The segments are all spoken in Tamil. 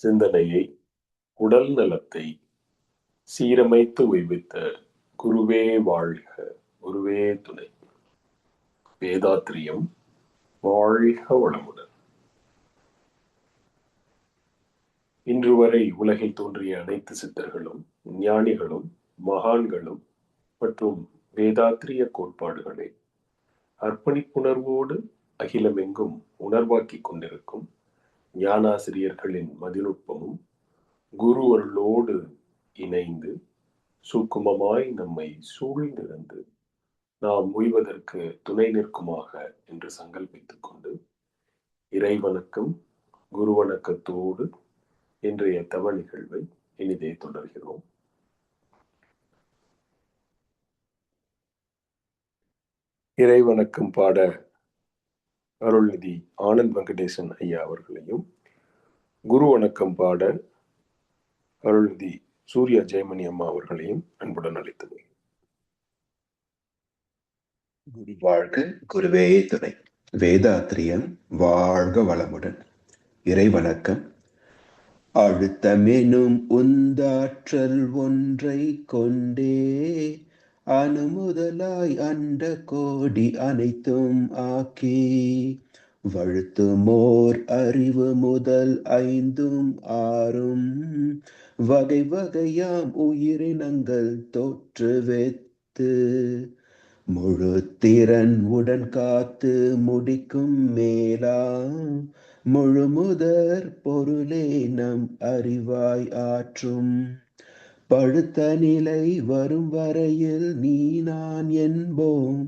சிந்தனையை, உடல் நலத்தை சீரமைத்து உய்வித்த குருவே வாழ்க, குருவே துணை. வேதாத்ரியம் வாழ்க வளமுடன். இன்று வரை உலகில் தோன்றிய அனைத்து சித்தர்களும், ஞானிகளும், மகான்களும் மற்றும் வேதாத்திரிய கோட்பாடுகளை அர்ப்பணிப்புணர்வோடு அகிலமெங்கும் உணர்வாக்கிக் கொண்டிருக்கும் ஞானாசிரியர்களின் மதிநுட்பமும் குரு அருளோடு இணைந்து சூக்குமமாய் நம்மை சூழ்ந்திருந்து நாம் உய்வதற்கு துணை நிற்குமாக என்று சங்கல்பித்துக் கொண்டு இறைவணக்கம் குரு வணக்கத்தோடு இன்றைய தவ நிகழ்வை இனிதே தொடர்கிறோம். இறைவணக்கம் பாட அருள்நிதி ஆனந்த் வெங்கடேசன் ஐயா அவர்களையும், குரு வணக்கம் பாட அருள்நிதி சூர்யா ஜெயமணி அம்மா அவர்களையும் அன்புடன் அழைத்தது. குரு வாழ்க, குருவே துணை. வேதாத்திரியம் வாழ்க வளமுடன். இறைவணக்கம். அழுத்தமெனும் உந்தாற்றல் ஒன்றை கொண்டே அணுமுதலாய் அண்ட கோடி அனைத்தும் ஆக்கி வழுத்துமோர் அறிவு முதல் ஐந்தும் ஆறும் வகை வகையாம் உயிரினங்கள் தோற்றுவித்து முழு திறன் உடன் காத்து முடிக்கும் மேலாம் முழுமுதற் பொருளே நம் அறிவாய் ஆற்றும் பழுத்த நிலை வரும் வரையில் நீ நான் என்போம்.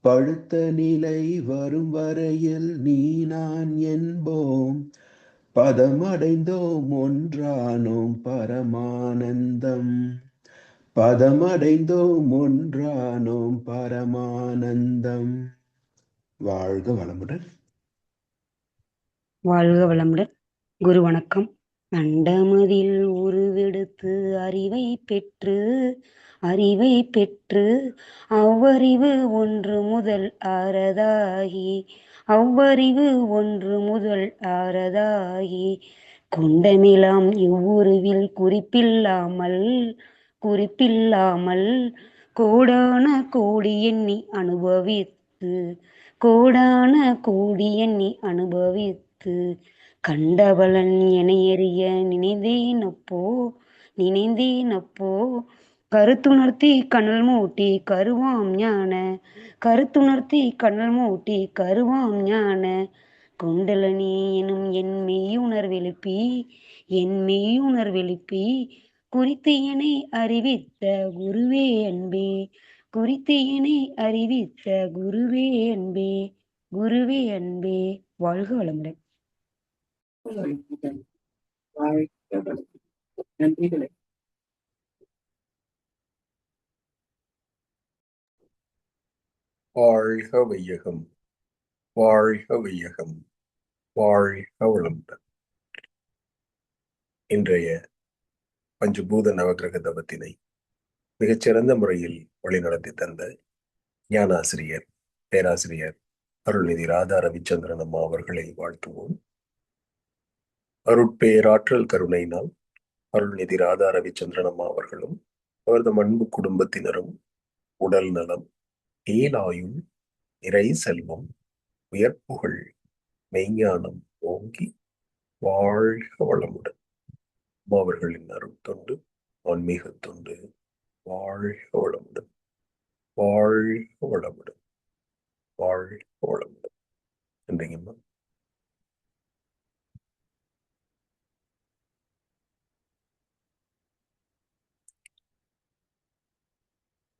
பழுத்த நிலை வரும் வரையில் நீ நான் என்போம். பதமடைந்தோம் ஒன்றானோம் பரமானந்தம். பதமடைந்தோம் ஒன்றானோம் பரமானந்தம். வாழ்க வளமுடன். வாழ்க வளமுடன். குரு வணக்கம். அண்டமதில் உருவெடுத்து அறிவை பெற்று அவ்வறிவு ஒன்று முதல் ஆறதாகி கொண்டமிலாம் இவ்வுருவில் குறிப்பில்லாமல் கோடான கோடி எண்ணி அனுபவித்து கண்டபலன் என எறிய நினைந்தேனப்போ கருத்துணர்த்தி கருவாம் ஞான குண்டலனி எனும் என் மெய்யுணர்வெழுப்பி குறித்து என்னை அறிவித்த குருவே அன்பே. குருவே அன்பே. வாழ்க வளமுடன். நன்றிகளை. வாழ்க வையகம், வாழ்க வையகம், வாழ்க வளமுடன். இன்றைய பஞ்சபூத நவகிரக தவத்தினை மிகச்சிறந்த முறையில் வழிநடத்தி தந்த ஞானாசிரியர் பேராசிரியர் அருள்நிதி ராதா ரவிச்சந்திரன் அம்மா அவர்களை வாழ்த்துவோம். அருட்பேராற்றல் கருணையினால் அருள்நிதி ராதா ரவிச்சந்திரன் அம்மா அவர்களும் அவரது அன்பு குடும்பத்தினரும் உடல் நலம், நீலாயுள், இறை செல்வம், உயர்ப்புகள், மெய்ஞானம் ஓங்கி வாழ்க வளமுடன். அவர்களின் அருட்தொண்டு, ஆன்மீக தொண்டு வாழ்க வளமுடன், வாழ்க வளமுடன், வாழ்க வளமுடன். நன்றிங்கம்மா.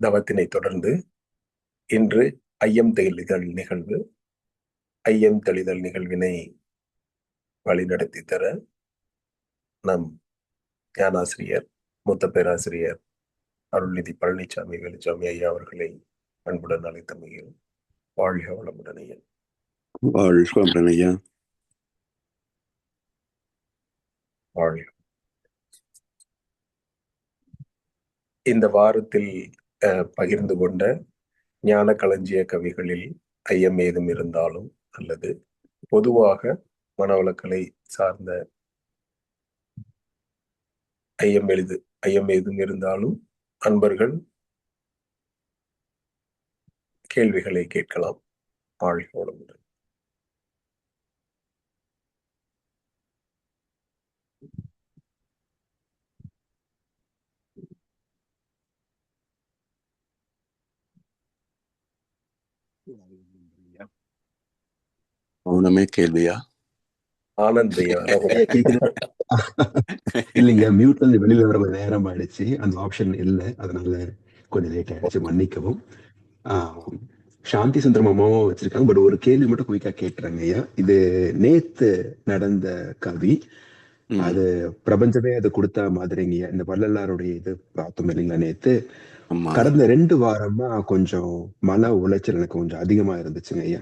தவத்தினை தொடர்ந்து இன்று ஐயம் தெளிதல் நிகழ்வு. ஐயம் தெளிதல் நிகழ்வினை வழிநடத்தி தர நம் ஞானாசிரியர் மூத்த பேராசிரியர் அருள்நிதி பழனிசாமி வெளிச்சாமி ஐயா அவர்களை அன்புடன் அழைத்தமையில் வாழ்க வளமுடன் ஐயா. வாழ்க வளமுடன் ஐயா. வாழ்க. இந்த வாரத்தில் பகிர்ந்து கொண்ட ஞான களஞ்சிய கவிகளில் ஐயம் ஏதும் இருந்தாலும் அல்லது பொதுவாக மனவளக்கலை சார்ந்த ஐயம் ஏதும் இருந்தாலும் அன்பர்கள் கேள்விகளை கேட்கலாம். வாழ்க வளமுடன். மௌனமே கேள்வியா? ஆனந்த் ஐயா இல்லைங்க, மியூட்ல இருந்து வெளியில வர நேரம் ஆயிடுச்சு. அந்த ஆப்ஷன் இல்லை, அதனால கொஞ்சம் லேட் ஆயிடுச்சு, மன்னிக்கவும். சாந்தி சுந்தரம் அம்மாவும் வச்சிருக்காங்க. பட் ஒரு கேள்வி மட்டும் குயிக்கா கேட்டுறாங்க ஐயா. இது நேத்து நடந்த கவி, அது பிரபஞ்சமே அது கொடுத்த மாதிரிங்க. இந்த வள்ளலாருடைய இது பார்த்தோம் இல்லைங்களா நேத்து. கடந்த 2 வாரமா கொஞ்சம் மன உளைச்சல் எனக்கு கொஞ்சம் அதிகமா இருந்துச்சுங்க ஐயா.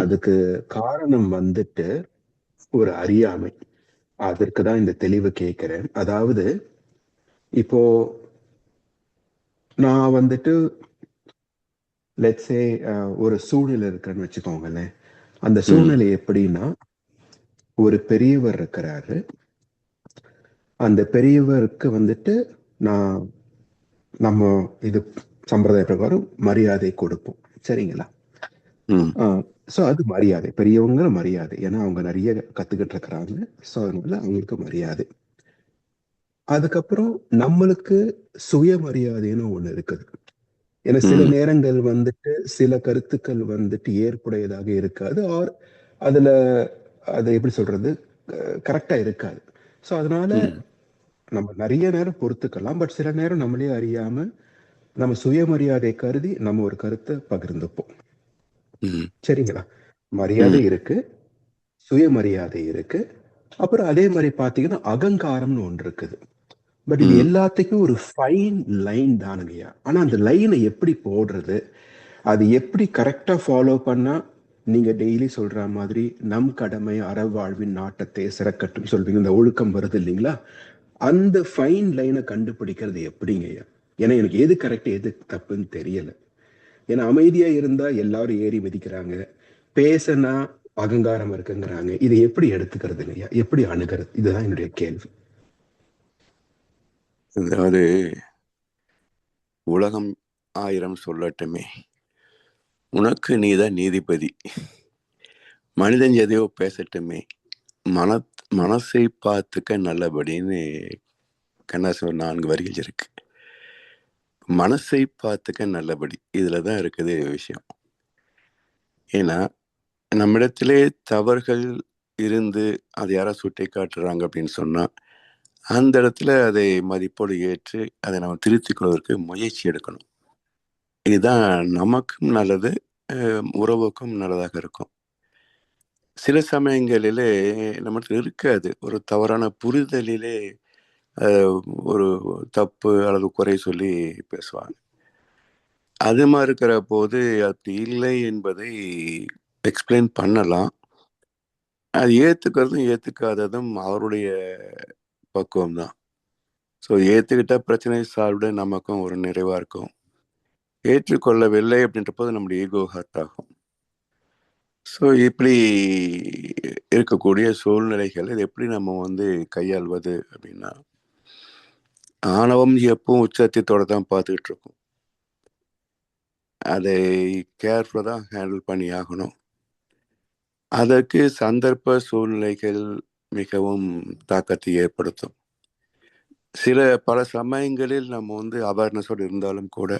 அதுக்கு காரணம் வந்துட்டு ஒரு அறியாமை. அதற்குதான் இந்த தெளிவு கேட்கிறேன். அதாவது இப்போ நான் வந்துட்டு லெட்ஸே ஒரு சூழ்நிலை இருக்குன்னு வச்சுக்கோங்களேன். அந்த சூழ்நிலை எப்படின்னா, ஒரு பெரியவர் இருக்கிறாரு. அந்த பெரியவருக்கு வந்துட்டு நம்ம இது சம்பிரதாய பிரகாரம் மரியாதை கொடுப்போம், சரிங்களா? ஸோ அது மரியாதை, பெரியவங்க மரியாதை. ஏன்னா அவங்க நிறைய கத்துக்கிட்டு இருக்கிறாங்க. ஸோ அதனால அவங்களுக்கு மரியாதை. அதுக்கப்புறம் நம்மளுக்கு சுயமரியாதைன்னு ஒண்ணு இருக்குது. ஏன்னா சில நேரங்கள் வந்துட்டு சில கருத்துக்கள் வந்துட்டு ஏற்புடையதாக இருக்காது, ஆர் அதுல அதை எப்படி சொல்றது, கரெக்டா இருக்காது. ஸோ அதனால நம்ம நிறைய நேரம் பொறுத்துக்கலாம். பட் சில நேரம் நம்மளே அறியாம நம்ம சுயமரியாதை கருதி நம்ம ஒரு கருத்தை பகிர்ந்துப்போம், சரிங்களா? மரியாதை இருக்கு, சுயமரியாதை இருக்கு, அப்புறம் அதே மாதிரி பாத்தீங்கன்னா அகங்காரம்னு ஒன்று இருக்குது. பட் இது எல்லாத்துக்கும் ஒரு ஃபைன் லைன் தானுங்கய்யா. ஆனா அந்த லைனை எப்படி போடுறது, அது எப்படி கரெக்டா ஃபாலோ பண்ணா நீங்க டெய்லி சொல்ற மாதிரி நம் கடமை அறவாழ்வின் நாட்டத்தை சிறக்கட்டும் சொல்வீங்க, இந்த ஒழுக்கம் வருது இல்லைங்களா? அந்த ஃபைன் லைனை கண்டுபிடிக்கிறது எப்படிங்கய்யா? ஏன்னா எனக்கு எது கரெக்ட் எது தப்புன்னு தெரியல. ஏன்னா அமைதியா இருந்தா எல்லாரும் ஏறி மிதிக்கிறாங்க, பேசினா அகங்காரம் இருக்குங்கிறாங்க. இதை எப்படி எடுத்துக்கிறதுங்கய்யா, எப்படி அணுகிறது? இதுதான் என்னுடைய கேள்வி. அதாவது உலகம் 1000 சொல்லட்டுமே, உனக்கு நீதான் நீதிபதி. மனிதன் எதையோ பேசட்டுமே, மனசை பார்த்துக்க நல்லபடின்னு கண்ணாசன் 4 வரிகள் இருக்கு. மனசை பார்த்துக்க நல்லபடி, இதுலதான் இருக்குது விஷயம். ஏன்னா நம்மிடத்திலே தவறுகள் இருந்து அதை யாரா சுட்டி காட்டுறாங்க அப்படின்னு சொன்னா அந்த இடத்துல அதை மதிப்போடு ஏற்று அதை நம்ம திருத்திக் கொள்வதற்கு முயற்சி எடுக்கணும். இதுதான் நமக்கும் நல்லது, உறவுக்கும் நல்லதாக இருக்கும். சில சமயங்களிலே நம்மளுக்கு இருக்காது, ஒரு தவறான புரிதலிலே ஒரு தப்பு அல்லது குறை சொல்லி பேசுவாங்க. அது மாதிரி இருக்கிற போது அப்படி இல்லை என்பதை எக்ஸ்பிளைன் பண்ணலாம். அது ஏற்றுக்கிறதும் ஏற்றுக்காததும் அவருடைய பக்குவம் தான். ஸோ ஏற்றுக்கிட்டா பிரச்சனை சால்வ்டு, நமக்கும் ஒரு நிறைவாக இருக்கும். ஏற்றுக்கொள்ளவில்லை அப்படின்ற போது நம்முடைய ஈகோ ஹர்ட் ஆகும். ஸோ இப்படி இருக்கக்கூடிய சூழ்நிலைகள் இது எப்படி நம்ம கையாள்வது அப்படின்னா, ஆணவம் எப்பவும் உச்சத்தோட தான் பார்த்துக்கிட்டு இருக்கும். அதை கேர்ஃபுல்லாக தான் ஹேண்டில் பண்ணி ஆகணும். அதற்கு சந்தர்ப்ப சூழ்நிலைகள் மிகவும் தாக்கத்தை ஏற்படுத்தும். பல சமயங்களில் நம்ம அவேர்னஸோடு இருந்தாலும் கூட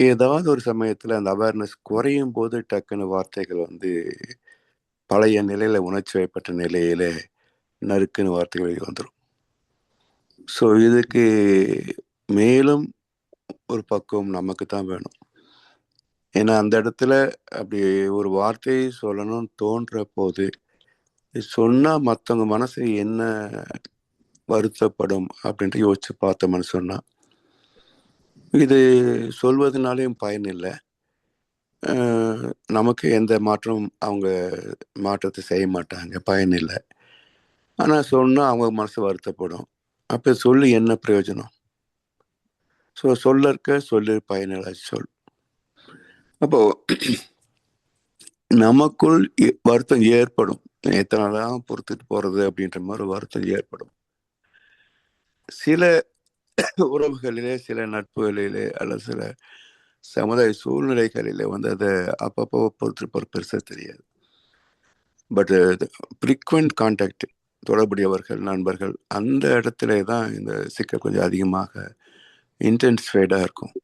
ஏதாவது ஒரு சமயத்தில் அந்த அவேர்னஸ் குறையும் போது டக்குன்னு வார்த்தைகள் பழைய நிலையில உணர்ச்சி வயப்பட்ட நிலையில நறுக்குன்னு வார்த்தைகள் வந்துடும். ஸோ இதுக்கு மேலும் ஒரு பக்குவம் நமக்கு தான் வேணும். ஏன்னா அந்த இடத்துல அப்படி ஒரு வார்த்தையை சொல்லணும்னு தோன்ற போது சொன்னா மற்றவங்க மனசு என்ன வருத்தப்படும் அப்படின்ட்டு யோசிச்சு பார்த்தோம்னு சொன்னா இது சொல்வதனாலையும் பயன் இல்லை, நமக்கு எந்த மாற்றமும் அவங்க மாற்றத்தை செய்ய மாட்டாங்க, பயன் இல்லை. ஆனால் சொன்னால் அவங்க மனசு வருத்தப்படும். அப்போ சொல்லி என்ன பிரயோஜனம்? ஸோ சொல்லி பயனில்லை சொல். அப்போ நமக்குள் வருத்தம் ஏற்படும், எத்தனை நாளாக பொறுத்துட்டு போகிறது அப்படின்ற மாதிரி வருத்தம் ஏற்படும். சில உறவுகளிலே, சில நட்புகளிலே அல்லது சில சமுதாய சூழ்நிலைகளிலே வந்து அதை அப்பப்போ பொறுத்து பெருசாக தெரியாது. பட் ஃப்ரீக்வெண்ட் கான்டாக்ட், தொடர்புடையவர்கள், நண்பர்கள், அந்த இடத்துல தான் இந்த சிக்கல் கொஞ்சம் அதிகமாக இன்டென்சிஃபைடாக இருக்கும்.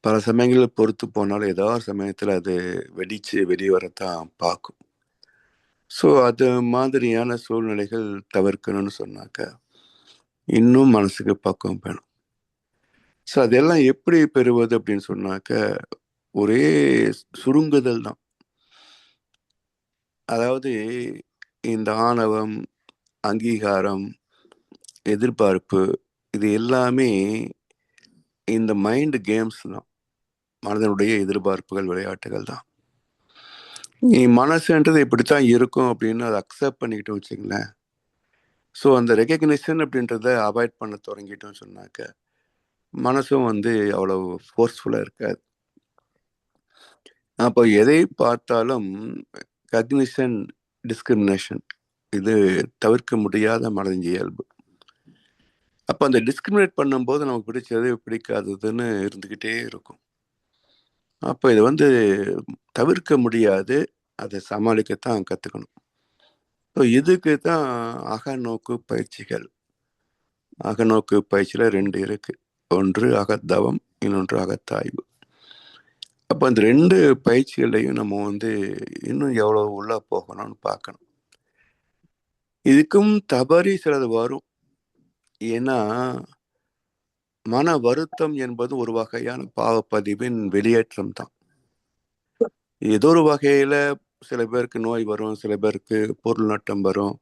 பல சமயங்களில் பொறுத்து போனாலும் ஏதாவது சமயத்தில் அது வெடித்து வெளியே வரத்தான் பார்க்கும். ஸோ அது மாதிரியான சூழ்நிலைகள் தவிர்க்கணும்னு சொன்னாக்க இன்னும் மனசுக்கு பக்குவம் வேணும். ஸோ அதெல்லாம் எப்படி பெறுவது அப்படின்னு சொன்னாக்க ஒரே சுருங்குதல் தான். அதாவது இந்த ஆணவம், அங்கீகாரம், எதிர்பார்ப்பு, இது எல்லாமே இந்த மைண்ட் கேம்ஸ் தான், மனதனுடைய எதிர்பார்ப்புகள், விளையாட்டுகள் தான். நீ மனசுன்றது இப்படித்தான் இருக்கும் அப்படின்னு அதை அக்செப்ட் பண்ணிக்கிட்டோம் வச்சுங்களேன். ஸோ அந்த ரெகக்னிஷன் அப்படின்றத அவாய்ட் பண்ண தொடங்கிட்டோம்னு சொன்னாக்க மனசும் வந்து அவ்வளவு ஃபோர்ஸ்ஃபுல்லாக இருக்காது. அப்போ எதை பார்த்தாலும் கக்னிஷன், டிஸ்கிரிமினேஷன், இது தவிர்க்க முடியாத மனதின் இயல்பு. அப்போ அந்த டிஸ்கிரிமினேட் பண்ணும்போது நமக்கு பிடிச்சது பிடிக்காததுன்னு இருந்துக்கிட்டே இருக்கும். அப்போ இதை வந்து தவிர்க்க முடியாது, அதை சமாளிக்கத்தான் கற்றுக்கணும். ஸோ இதுக்கு தான் அகநோக்கு பயிற்சிகள். அகநோக்கு பயிற்சியில் 2 இருக்கு. ஒன்று அகத்தவம், இன்னொன்று அகத்தாய்வு. அப்போ அந்த 2 பயிற்சிகளையும் நம்ம வந்து இன்னும் எவ்வளோ உள்ள போகணும்னு பார்க்கணும். இதுக்கும் தவறி சிலது வரும். ஏன்னா மன வருத்தம் என்பது ஒரு வகையான பாவப்பதிவின் வெளியேற்றம் தான். ஏதோ ஒரு வகையில சில பேருக்கு நோய் வரும், சில பேருக்கு பொருள் நட்டம் வரும்,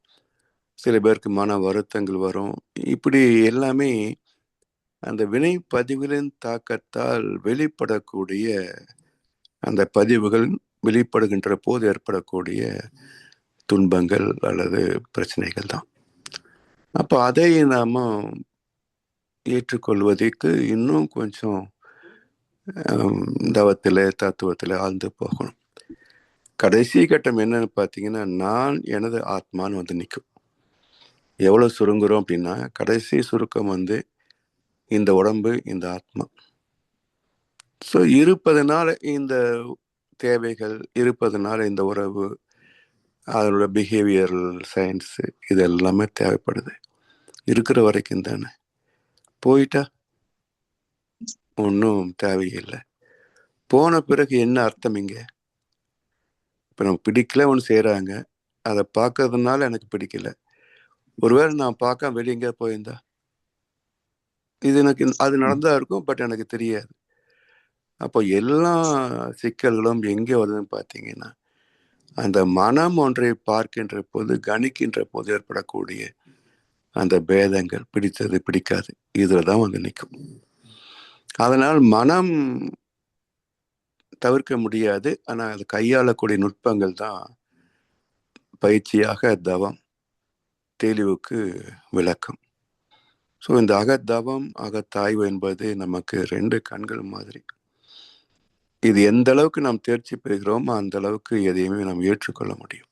சில பேருக்கு மன வருத்தங்கள் வரும். இப்படி எல்லாமே அந்த வினை பதிவுகளின் தாக்கத்தால் வெளிப்படக்கூடிய அந்த பதிவுகள் வெளிப்படுகின்ற போது ஏற்படக்கூடிய துன்பங்கள் அல்லது பிரச்சனைகள் தான். அப்போ அதை நாம ஏற்றுக்கொள்வதற்கு இன்னும் கொஞ்சம் தவத்தில், தத்துவத்தில் ஆழ்ந்து போகணும். கடைசி கட்டம் என்னன்னு பார்த்தீங்கன்னா, நான் எனது ஆத்மான்னு வந்து நிற்கும். எவ்வளோ சுருங்குறோம் அப்படின்னா, கடைசி சுருக்கம் வந்து இந்த உடம்பு, இந்த ஆத்மா. ஸோ இருப்பதனால இந்த தேவைகள், இருப்பதனால இந்த உறவு, அதனோட பிஹேவியரல் சயின்ஸ், இது எல்லாமே தேவைப்படுது. இருக்கிற வரைக்கும் தானே. போயிட்டா ஒன்றும் தேவையில்லை. போன பிறகு என்ன அர்த்தம் இங்கே? இப்போ நமக்கு பிடிக்கல ஒன்று செய்கிறாங்க, அதை பார்க்கறதுனால எனக்கு பிடிக்கல. ஒருவேளை நான் பார்க்க வெளியே எங்கேயா போயிருந்தா இது எனக்கு அது நடந்தா இருக்கும், பட் எனக்கு தெரியாது. அப்போ எல்லா சிக்கல்களும் எங்கே வருதுன்னு பார்த்தீங்கன்னா, அந்த மனம் ஒன்றை பார்க்கின்ற போது, கணிக்கின்ற போது ஏற்படக்கூடிய அந்த பேதங்கள், பிடித்தது பிடிக்காது, இதில் தான் வந்து நிற்கும். அதனால் மனம் தவிர்க்க முடியாது. ஆனால் அது கையாளக்கூடிய நுட்பங்கள் தான் பயிற்சியாக தவம், தெளிவுக்கு விளக்கம். ஸோ இந்த அகத்தவம், அகத்தாய்வு என்பது நமக்கு 2 கண்கள் மாதிரி. இது எந்த அளவுக்கு நாம் தேர்ச்சி பெறுகிறோமோ அந்த அளவுக்கு எதையுமே நாம் ஏற்றுக்கொள்ள முடியும்.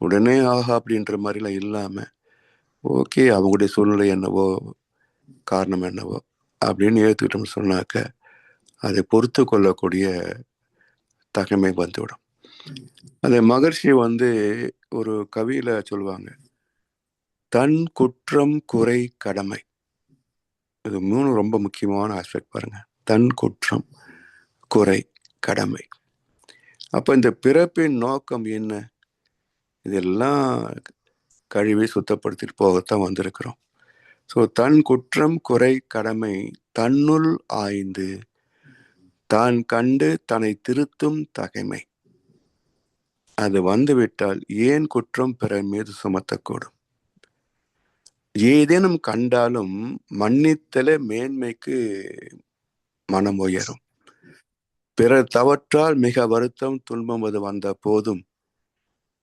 உடனே ஆஹா அப்படின்ற மாதிரிலாம் இல்லாமல், ஓகே அவங்களுடைய சூழ்நிலை என்னவோ, காரணம் என்னவோ அப்படின்னு ஏற்றுக்கிட்டோம்னு சொன்னாக்க அதை பொறுத்து கொள்ளக்கூடிய தகமை வந்துவிடும். அந்த மகர்ஷி வந்து ஒரு கவியில சொல்லுவாங்க, தன் குற்றம் குறை கடமை. இது 3 ரொம்ப முக்கியமான ஆஸ்பெக்ட் பாருங்க. தன் குற்றம் குறை கடமை. அப்போ இந்த பிறப்பின் நோக்கம் என்ன? இதெல்லாம் கழுவி சுத்தப்படுத்திட்டு போகத்தான் வந்திருக்கிறோம். ஸோ தன் குற்றம் குறை கடமை தன்னுள் ஆய்ந்து தான் கண்டு தன்னை திருத்தும் தகைமை. அது வந்துவிட்டால் ஏன் குற்றம் பிறர் மீது சுமத்தக்கூடும்? ஏதேனும் கண்டாலும் மன்னித்தல மேன்மைக்கு மனம் உயரும். பிறர் தவற்றால் மிக வருத்தம் துன்பம் அது வந்த போதும்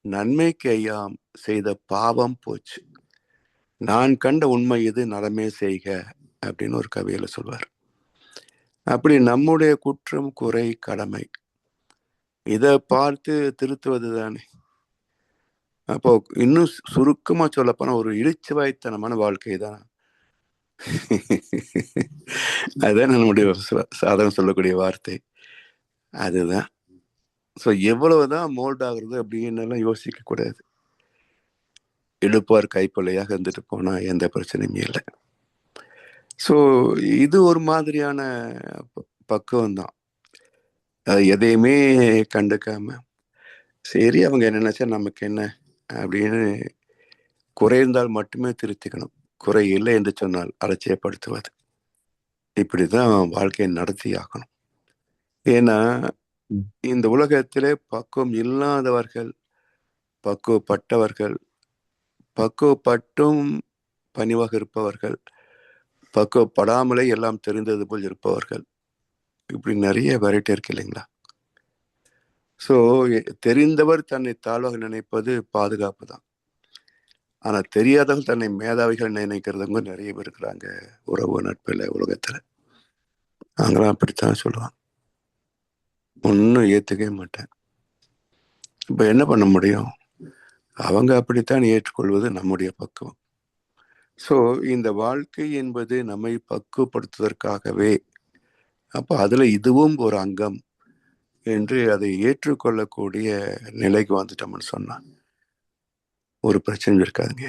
நன்மைக்கு ஐயாம் செய்த பாவம் போச்சு. நான் கண்ட உண்மை இது, நலமே செய்க அப்படின்னு ஒரு கவியில சொல்வார். அப்படி நம்முடைய குற்றம் குறை கடமை இதை பார்த்து திருத்துவது தானே. அப்போ இன்னும் சுருக்கமா சொல்லப்போனா ஒரு இழிச்சுவாய்த்தனமான வாழ்க்கை தான் அதுதான் நம்முடைய சாதாரண சொல்லக்கூடிய வார்த்தை அதுதான். ஸோ எவ்வளவுதான் மோல்ட் ஆகுறது அப்படின்னு எல்லாம் யோசிக்க கூடாது. எடுப்பார் கைப்பொல்லையாக இருந்துட்டு போனா எந்த பிரச்சனையுமே இல்லை. ஸோ இது ஒரு மாதிரியான பக்குவம் தான். எதையுமே கண்டுக்காம சரி அவங்க என்ன நினைச்சா நமக்கு என்ன அப்படின்னு குறை இருந்தால் மட்டுமே திருத்திக்கணும், குறை இல்லை என்று சொன்னால் அலட்சியப்படுத்துவது. இப்படிதான் வாழ்க்கையை நடத்தி ஆகணும். ஏன்னா இந்த உலகத்திலே பக்குவம் இல்லாதவர்கள், பக்குவப்பட்டவர்கள், பக்குவப்பட்டும் பணிவாக இருப்பவர்கள், பக்குவப்படாமலே எல்லாம் தெரிந்தது போல் இருப்பவர்கள், இப்படி நிறைய வெரைட்டி இருக்கு இல்லைங்களா? ஸோ தெரிந்தவர் தன்னை தாழ்வாக நினைப்பது பாதுகாப்பு தான். ஆனால் தெரியாதவர்கள் தன்னை மேதாவிகள் நினைக்கிறவங்க நிறைய பேர் இருக்கிறாங்க உறவு நட்பில் உலகத்தில். நாங்களாம் அப்படித்தான் சொல்லுவாங்க, ஒன்றும் ஏற்றுக்கவே மாட்டேன். இப்போ என்ன பண்ண முடியும்? அவங்க அப்படித்தான் ஏற்றுக்கொள்வது நம்முடைய பக்குவம். ஸோ இந்த வாழ்க்கை என்பது நம்மை பக்குவப்படுத்துவதற்காகவே. அப்போ அதில் இதுவும் ஒரு அங்கம் என்று அதை ஏற்றுக்கொள்ளக்கூடிய நிலைக்கு வந்துட்டோம்னு சொன்னான் ஒரு பிரச்சனை இருக்காதுங்க.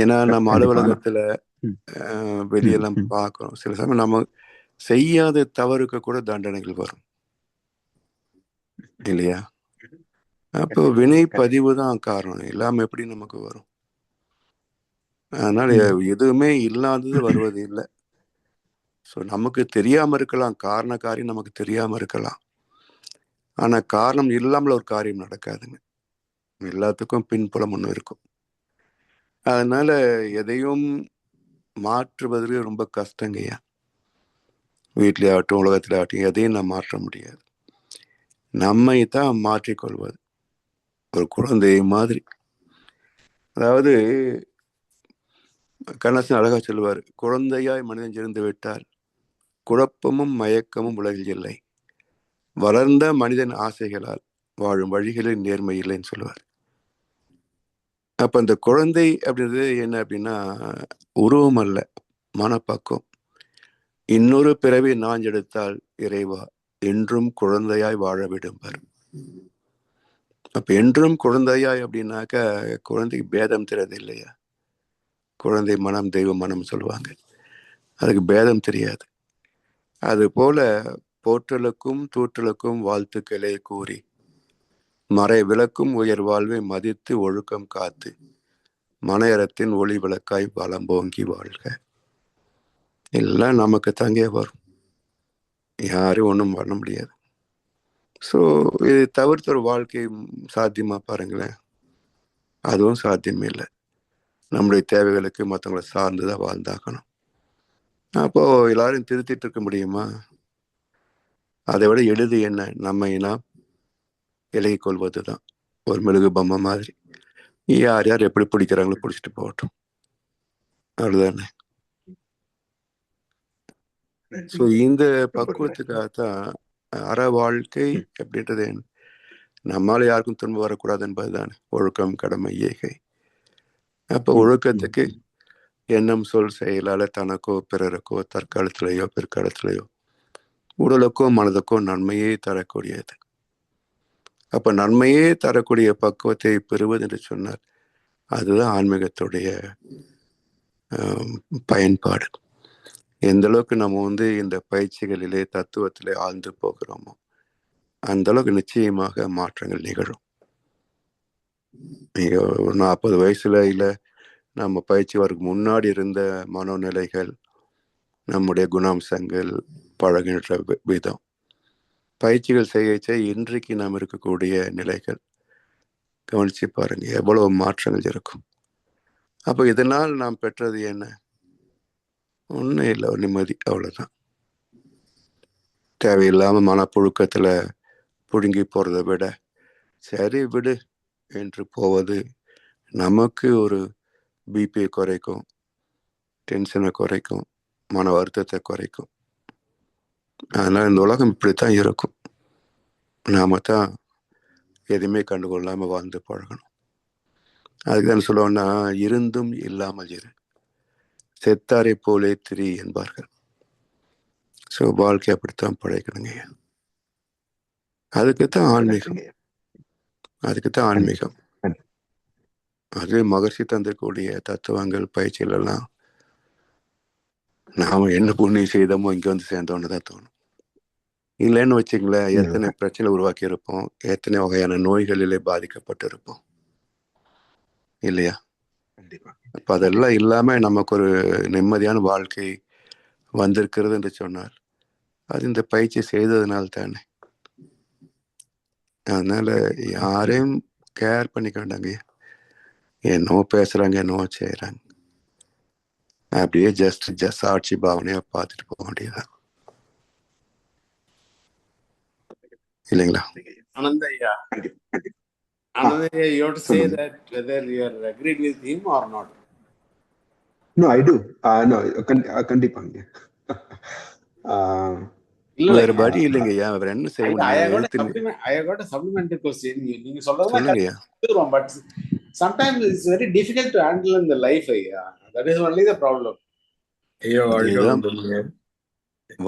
ஏன்னா நம்ம அலுவலகத்துல வெளியெல்லாம் பார்க்கிறோம், சில சமயம் நம்ம செய்யாத தவறுக்கு கூட தண்டனைகள் வரும் இல்லையா? அப்போ வினை பதிவு தான் காரணம், இல்லாம எப்படி நமக்கு வரும்? அதனால எதுவுமே இல்லாதது வருவது இல்லை. ஸோ நமக்கு தெரியாம இருக்கலாம், காரண காரியம் நமக்கு தெரியாம இருக்கலாம், ஆனா காரணம் இல்லாமல் ஒரு காரியம் நடக்காதுங்க. எல்லாத்துக்கும் பின்புலம் ஒன்று இருக்கும். அதனால எதையும் மாற்றுவது ரொம்ப கஷ்டங்கய்யா. வீட்டிலே ஆகட்டும் உலகத்தில் ஆகட்டும் எதையும் நான் மாற்ற முடியாது. நம்மை தான் மாற்றிக்கொள்வது ஒரு குழந்தை மாதிரி. அதாவது கண்ணதாசன் அழகா சொல்லுவார், குழந்தையாய் மனிதன் இருந்து விட்டால் குழப்பமும் மயக்கமும் உலகில் இல்லை, வளர்ந்த மனிதன் ஆசைகளால் வாழும் வழிகளில் நேர்மை இல்லைன்னு சொல்லுவார். அப்ப அந்த குழந்தை அப்படின்றது என்ன அப்படின்னா உருவம் அல்ல, மனப்பக்குவம். இன்னொரு பிறவி நான் எடுத்தால் இறைவா என்றும் குழந்தையாய் வாழ விடும்பார். அப்ப என்றும் குழந்தையாய் அப்படின்னாக்க குழந்தைக்கு பேதம் தெரியாது இல்லையா? குழந்தை மனம் தெய்வ மனம் சொல்லுவாங்க, அதுக்கு பேதம் தெரியாது. அது போல போற்றலுக்கும் தூற்றலுக்கும் வாழ்த்துக்களை கூறி மறை விளக்கும் உயர் வாழ்வை மதித்து ஒழுக்கம் காத்து மனையறத்தின் ஒளி விளக்காய் வளம்போங்கி வாழ்க. எல்லாம் நமக்கு தங்கே வரும், யாரும் ஒன்றும் பண்ண முடியாது. ஸோ இது தவிர்த்து ஒரு வாழ்க்கை சாத்தியமா பாருங்களேன், அதுவும் சாத்தியமே இல்லை. நம்முடைய தேவைகளுக்கு மற்றவங்களை சார்ந்துதான் வாழ்ந்தாக்கணும். அப்போ எல்லாரும் திருத்திட்டு இருக்க முடியுமா? அதை விட எளிது என்ன? நம்மை நாம் இலகி கொள்வது தான். ஒரு மெழுகு பொம்மை மாதிரி யார் யார் எப்படி பிடிக்கிறாங்களோ பிடிச்சிட்டு போகட்டும், அவ்வளவுதானே. ஸோ இந்த பக்குவத்துக்காகத்தான் அற வாழ்க்கை அப்படின்றது நம்மளால யாருக்கும் துன்பம் வரக்கூடாது என்பதுதான் ஒழுக்கம் கடமை ஈகை. அப்போ ஒழுக்கத்துக்கு எண்ணம் சொல் செயலால தனக்கோ பிறருக்கோ தற்காலத்திலேயோ பிற்காலத்திலேயோ உடலுக்கோ மனதுக்கோ நன்மையே தரக்கூடியது. அப்ப நன்மையே தரக்கூடிய பக்குவத்தை பெறுவது என்று சொன்னார், அதுதான் ஆன்மீகத்துடைய பயன்பாடு. எந்த அளவுக்கு நம்ம இந்த பயிற்சிகளிலே தத்துவத்திலே ஆழ்ந்து போகிறோமோ அந்த அளவுக்கு நிச்சயமாக மாற்றங்கள் நிகழும். நீங்க 40 வயசுல இல்ல நம்ம பயிற்சி வரக்கு முன்னாடி இருந்த மனோநிலைகள், நம்முடைய குணாம்சங்கள், பழகின்ற விதம், பயிற்சிகள் செய்ய இன்றைக்கு நாம் இருக்கக்கூடிய நிலைகள் கவனிச்சு பாருங்க, எவ்வளவு மாற்றங்கள் இருக்கும். அப்போ இதனால் நாம் பெற்றது என்ன? ஒன்றும் இல்லை, ஒரு நிம்மதி, அவ்வளவுதான். தேவையில்லாம மனப்புழுக்கத்துல புழுங்கி போறதை விட சரி விடு என்று போவது நமக்கு ஒரு பிபியை குறைக்கும், டென்ஷனை குறைக்கும், மன வருத்தத்தை குறைக்கும். அதனால இந்த உலகம் இப்படித்தான் இருக்கும், நாம தான் எதுவுமே கண்டுகொள்ளாம வாழ்ந்து பழகணும். அதுக்கு தான் சொல்லுவோம்னா, இருந்தும் இல்லாமல் இரு, செத்தாரை போலே திரி என்பார்கள். ஸோ வாழ்க்கை அப்படித்தான் படைக்கணுங்க. அதுக்குத்தான் ஆன்மீகம், அதுக்குத்தான் ஆன்மீகம். அது மகர்ஷி தந்திருக்கக்கூடிய தத்துவங்கள், பயிற்சிகள் எல்லாம் நாம என்ன புண்ணியம் செய்தோமோ இங்க வந்து சேர்ந்தோன்னு தான் தோணும். இல்லைன்னு வச்சுங்களேன், எத்தனை பிரச்சனை உருவாக்கி இருப்போம், எத்தனை வகையான நோய்களிலே பாதிக்கப்பட்டு இருப்போம் இல்லையா? அப்ப அதெல்லாம் இல்லாம நமக்கு ஒரு நிம்மதியான வாழ்க்கை வந்திருக்கிறது என்று சொன்னால் அது இந்த பயிற்சி செய்ததுனால தானே. அதனால யாரையும் கேர் பண்ணிக்க வேண்டாங்க. என்னவோ பேசுறாங்க, என்னவோ செய்யறாங்க, அப்படியே ஜஸ்ட் சாட்சி பாவனையா பார்த்துட்டு போக வேண்டியதுதான் இல்லைங்களா? Anandaya, you have to say that whether you are agreed with him or not. No, I do. No, கண்டிப்பாங்க. வேற வழி இல்லைங்கய்யா, அவர் என்ன செய்ய I got a supplementary question. நீங்க சொல்றதா, but sometimes it's very difficult to handle in the life. That is only the problem.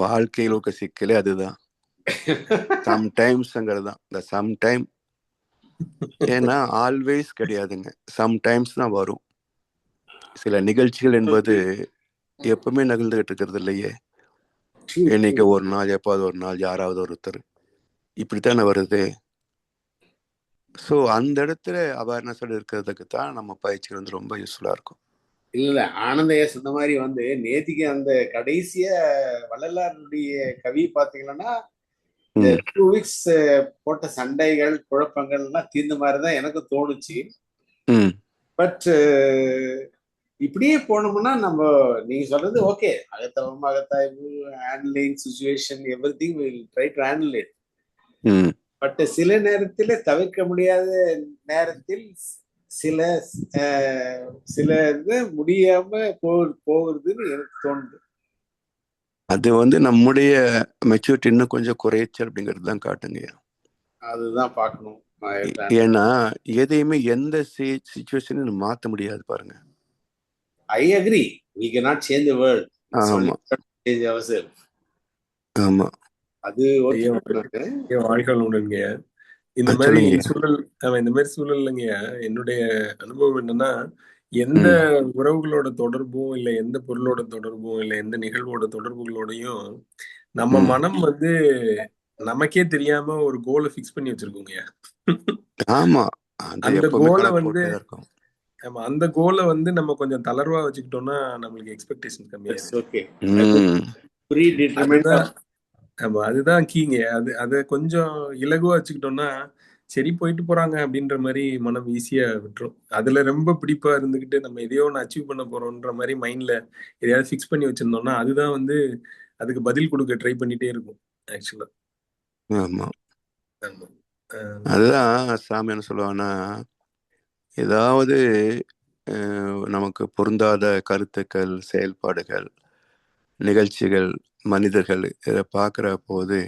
வாழ்க்கையில் இருக்க சிக்கலே அதுதான். சம்டைம்ஸ்ங்கிறதுதான் இந்த சம்டைம். ஏன்னா ஆல்வேஸ் கிடையாதுங்க, சம்டைம்ஸ் தான் வரும். சில நிகழ்ச்சிகள் என்பது எப்பவுமே நிகழ்ந்துகிட்டு இருக்கிறது இல்லையே. இன்னைக்கு ஒரு நாள், எப்பாவது ஒரு நாள் யாராவது ஒருத்தர் இப்படித்தானே வருது. ஸோ அந்த இடத்துல அவேர்னஸ் இருக்கிறதுக்கு தான் நம்ம பயிற்சி வந்து ரொம்ப யூஸ்ஃபுல்லா இருக்கும். இல்ல ஆனந்தையா சொன்ன மாதிரி வந்து நேத்திக்கு அந்த கடைசிய வள்ளலாருடைய கவி பாத்தீங்கன்னா, இந்த 2 weeks போட்ட சண்டைகள், குழப்பங்கள் எல்லாம் தீர்ந்த மாதிரிதான் எனக்கு தோணுச்சு. பட் இப்படியே போனோம்னா நம்ம நீங்க சொல்றது ஓகே, அகத்தவம் அகத்தாய்வு, handling situation, everything will try to handle it. But சில நேரத்தில் தவிர்க்க முடியாத நேரத்தில் சில இது முடியாம போகுதுன்னு எனக்கு தோணுது. அது வந்து நம்முடைய மெச்சூரிட்டி இன்னும் கொஞ்சம் குறைச்சல் அப்படிங்கிறது தான் காட்டுங்க. அதுதான் பார்க்கணும். ஏன்னா எதையுமே எந்த சிச்சுவேஷனும் மாற்ற முடியாது பாருங்க. I agree. We cannot change the world. ஆமா, change ourselves. ஆமா. அது வாழ்க்கைகள் உண்டுங்க. இந்த மாதிரி சூழல்லைங்க என்னுடைய அனுபவம் என்னன்னா, எந்த உறவுகளோட தொடர்பும் இல்லை, எந்த பொருளோட தொடர்பும் இல்லை, எந்த நிகழ்வோட தொடர்புகளோடையும் நம்ம மனம் வந்து நமக்கே தெரியாம ஒரு கோலை ஃபிக்ஸ் பண்ணி வச்சிருக்கோங்க. ஆமா, அந்த கோலை வந்து அந்த கோலை வந்து நம்ம கொஞ்சம் தளர்வா வச்சுக்கிட்டோம்னா நம்மளுக்கு எக்ஸ்பெக்டேஷன் கம்மியா. ஆமா, அதுதான் கீங்க. அதை கொஞ்சம் இலகுவா வச்சுக்கிட்டோம்னா சரி போயிட்டு போறாங்க அப்படின்ற மாதிரி மனம் ஈஸியா விட்டுரும். அதுல ரொம்ப பிடிப்பா இருந்துகிட்டு நம்ம எதையோ ஒன்று அச்சீவ் பண்ண போறோம்ன்ற மாதிரி மைண்ட்ல எதையாவது ஃபிக்ஸ் பண்ணி வச்சிருந்தோம்னா அதுதான் வந்து அதுக்கு பதில் கொடுக்க ட்ரை பண்ணிட்டே இருக்கும் ஆக்சுவலா. ஆமா, அதுதான் சாமி என்ன சொல்லுவாங்கன்னா, ஏதாவது நமக்கு பொருந்தாத கருத்துக்கள், செயல்பாடுகள், நிகழ்ச்சிகள், மனிதர்கள் இதை பார்க்கிற போது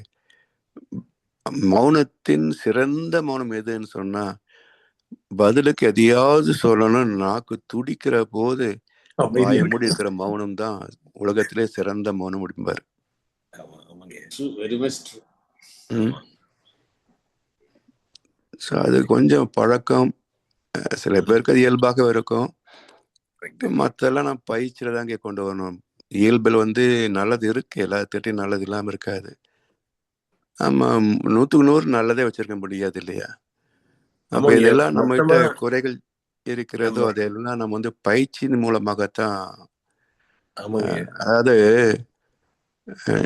மௌனத்தின் சிறந்த மௌனம் எதுன்னு சொன்னா, பதிலுக்கு எதையாவது சொல்லணும் நாக்கு துடிக்கிற போது வாயை மூடி இருக்கிற மௌனம் தான் உலகத்திலே சிறந்த மௌனம் முடிப்பார். அது கொஞ்சம் பழக்கம், சில பேருக்கு அது இயல்பாக இருக்கும். மற்றெல்லாம் நான் பயிற்சியில தாங்க கொண்டு வரணும். இயல்பில் வந்து நல்லது இருக்கு, எல்லாத்திட்டையும் நல்லது இல்லாம இருக்காது. ஆமா, 100க்கு 100 நல்லதே வச்சிருக்க முடியாது இல்லையா? அப்ப இதெல்லாம் நம்ம கிட்ட குறைகள் இருக்கிறதோ அதெல்லாம் நம்ம வந்து பயிற்சியின் மூலமாகத்தான். அதாவது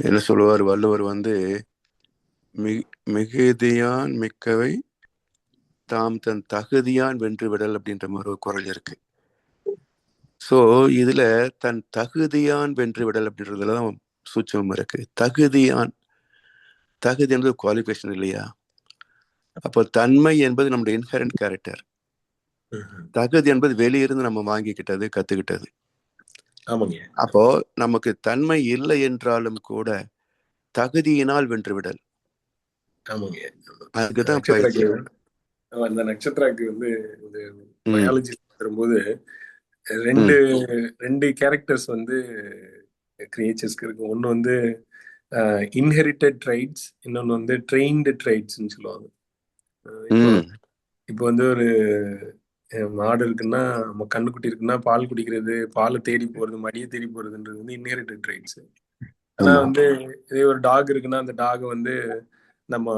என்ன சொல்லுவார் வள்ளுவர் வந்து, மிகுதியான் மிக்கவை தாம் தன் தகுதியான் வென்று விடல் அப்படின்ற மாதிரி ஒரு குரல் இருக்கு. ஸோ இதுல தன் தகுதியான் வென்று விடல் அப்படின்றதுலதான் சூட்சமம் இருக்கு. தகுதி என்பது குவாலிஃபிகேஷன் இல்லையா? அப்போ தன்மை என்பது நம்முடைய இன்ஹரண்ட் கேரக்டர், தகுதி என்பது வெளியிருந்து நம்ம வாங்கிக்கிட்டது, கத்துக்கிட்டது. அப்போ நமக்கு தன்மை இல்லை என்றாலும் கூட தகுதியினால் வென்றுவிடல், அதுக்குதான் பயிற்சி. அந்த நட்சத்திராக்கு வந்து பயாலஜி வரும்போது ரெண்டு ரெண்டு கேரக்டர்ஸ் வந்து கிரியேச்சர்ஸ்க்கு இருக்கு. ஒன்று வந்து இன்ஹெரிட்டட் ட்ரைட்ஸ், இன்னொன்று வந்து ட்ரெயின்டு ட்ரைட்ஸ்ன்னு சொல்லுவாங்க. இப்போ இப்போ வந்து ஒரு மாடு இருக்குன்னா, நம்ம கண்ணுக்குட்டி இருக்குன்னா பால் குடிக்கிறது, பாலை தேடி போறது, மடியை தேடி போறதுன்றது வந்து இன்ஹெரிட்டட் ட்ரைட்ஸ். ஆனா வந்து இதே ஒரு டாக் இருக்குன்னா அந்த டாக் வந்து நம்ம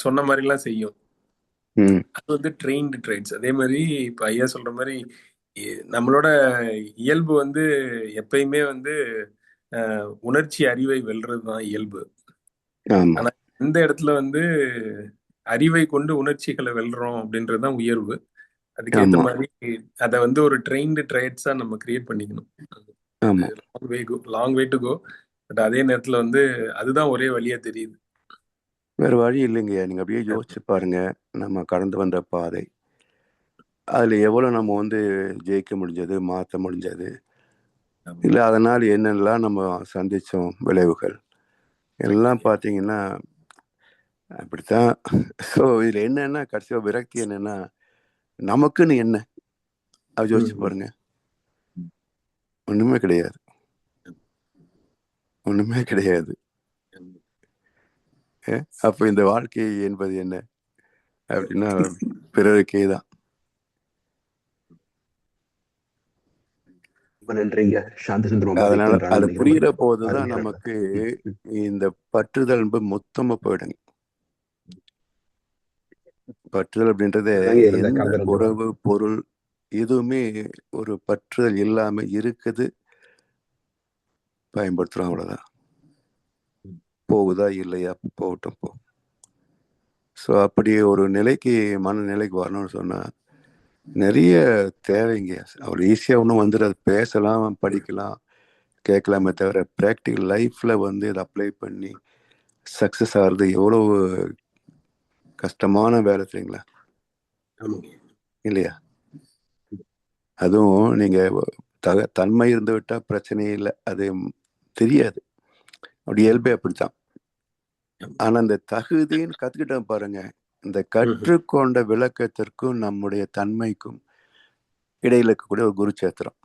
சொன்ன மாதிரிலாம் செய்யும். அது வந்து ட்ரெயின்டு ட்ரைட்ஸ். அதே மாதிரி இப்ப ஐயா சொல்ற மாதிரி நம்மளோட இயல்பு வந்து எப்பயுமே வந்து உணர்ச்சி அறிவை வெல்றதுதான் இயல்பு. ஆனா எந்த இடத்துல வந்து அறிவை கொண்டு உணர்ச்சிகளை வெல்றோம் அப்படின்றதுதான் உயர்வு. அதுக்கேற்ற மாதிரி அதை வந்து ஒரு ட்ரெயின்டு ட்ரைட்ஸா நம்ம கிரியேட் பண்ணிக்கணும். Long way to go. But அதே நேரத்துல வந்து அதுதான் ஒரே வழியா தெரியுது. வேற வழி இல்லைங்கய்யா. நீங்க அப்படியே யோசிச்சு பாருங்க, நம்ம கடந்து வந்த பாதை, அதுல எவ்வளவு நம்ம வந்து ஜெயிக்க முடிஞ்சது, மாற்ற முடிஞ்சது, இல்லை அதனால் என்னெல்லாம் நம்ம சந்திச்சோம், விளைவுகள் எல்லாம் பார்த்தீங்கன்னா அப்படித்தான். ஸோ இதுல என்னன்னா கடைசியாக விரக்தி என்னன்னா, நமக்குன்னு என்ன அது யோசிச்சு பாருங்க. ஒண்ணுமே கிடையாது, ஒண்ணுமே கிடையாது. அப்ப இந்த வாழ்க்கை என்பது என்ன அப்படின்னா பிறருக்கே தான். நன்றிங்க சாந்தி சுந்தரம். அதனால அது புரிகிற போதுதான் நமக்கு இந்த பற்றுதல் மொத்தமா போயிடுங்க. பற்றுதல் அப்படின்றது எந்த உறவு பொருள் எதுவுமே ஒரு பற்றுதல் இல்லாம இருக்குது, பயன்படுத்துறோம், அவ்வளவுதான். போகுதா இல்லையா, போகட்டும் போ. ஸோ அப்படி ஒரு நிலைக்கு மனநிலைக்கு வரணும்னு சொன்னா நிறைய தேவைங்க. அவ்வளோ ஈஸியாக ஒன்றும் வந்துடாது. பேசலாம், படிக்கலாம், கேட்கலாமே தவிர ப்ராக்டிக்கல் லைஃப்ல வந்து இதை அப்ளை பண்ணி சக்ஸஸ் ஆகிறது எவ்வளவு கஷ்டமான வேலை தெரியுங்களா? இல்லையா? அதுவும் நீங்க தன்மை இருந்து விட்டா பிரச்சனையே இல்லை, அது தெரியாது, அப்படி இயல்பே அப்படித்தான். ஆனா இந்த தகுதின்னு கத்துக்கிட்டோம் பாருங்க, இந்த கற்றுக்கொண்ட விளக்கத்திற்கும் நம்முடைய தன்மைக்கும் இடையில இருக்கக்கூடிய ஒரு குருச்சேத்திரம்.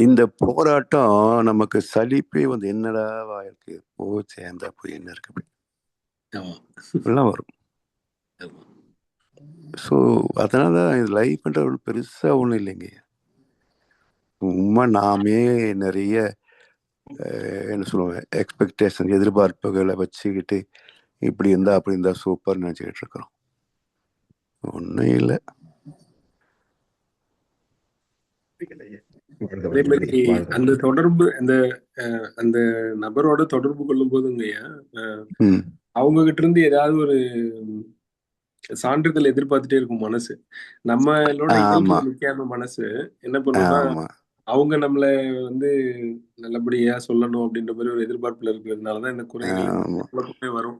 இந்த போராட்டம் நமக்கு சலிப்பே வந்து என்னடா வாழ்க்கை போ சேர்ந்தா போய் என்ன இருக்கு அப்படிலாம் வரும். ஸோ அதனால லைஃப்ன்ற ஒரு பெருசா ஒன்றும் இல்லைங்க. சும்மா நாமே நிறைய என்ன சொல்லுவேன், எக்ஸ்பெக்டேஷன், எதிர்பார்ப்புகளை வச்சுக்கிட்டு இப்படி இருந்தா அப்படி இருந்தா சூப்பர் நினைச்சுக்கிட்டு இருக்கிறோம். ஒன்றும் இல்லை. அதே மாதிரி அந்த தொடர்பு, அந்த நபரோட தொடர்பு கொள்ளும் போதுங்கய்யா, அவங்க கிட்ட இருந்து ஏதாவது ஒரு சான்றிதழ் எதிர்பார்த்துட்டே இருக்கும் மனசு. நம்மளோட இயல்பு நிக்காம மனசு என்ன பண்ணும்னா, அவங்க நம்மள வந்து நல்லபடியா சொல்லணும் அப்படின்ற மாதிரி ஒரு எதிர்பார்ப்புல இருக்கிறதுனாலதான் இந்த குறைகள் வரும்.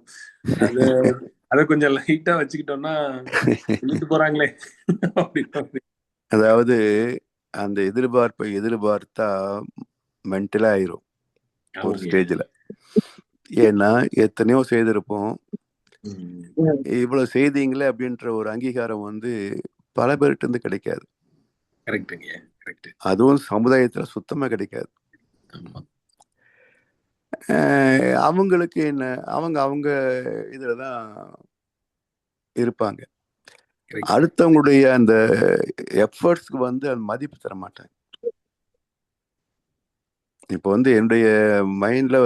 அத கொஞ்சம் லைட்டா வச்சுக்கிட்டோம்னா சொல்லிட்டு போறாங்களே அப்படின்னு. அதாவது அந்த எதிர்பார்ப்பை எதிர்பார்த்தா மென்டலா ஆயிரும் ஒரு ஸ்டேஜ்ல. ஏன்னா எத்தனையோ செய்திருப்போம், இவ்வளவு செய்தீங்களே அப்படின்ற ஒரு அங்கீகாரம் வந்து பல பேர்கிட்ட இருந்து கிடைக்காது. அதுவும் சமுதாயத்துல சுத்தமா கிடைக்காது. அவங்களுக்கு என்ன, அவங்க இதுலதான் இருப்பாங்க. அடுத்தவங்களுடைய அந்த எஃபர்ட்ஸ்க்கு வந்து அது மதிப்பு தர மாட்டாங்க. இப்போ வந்து என்னுடைய மைண்ட்ல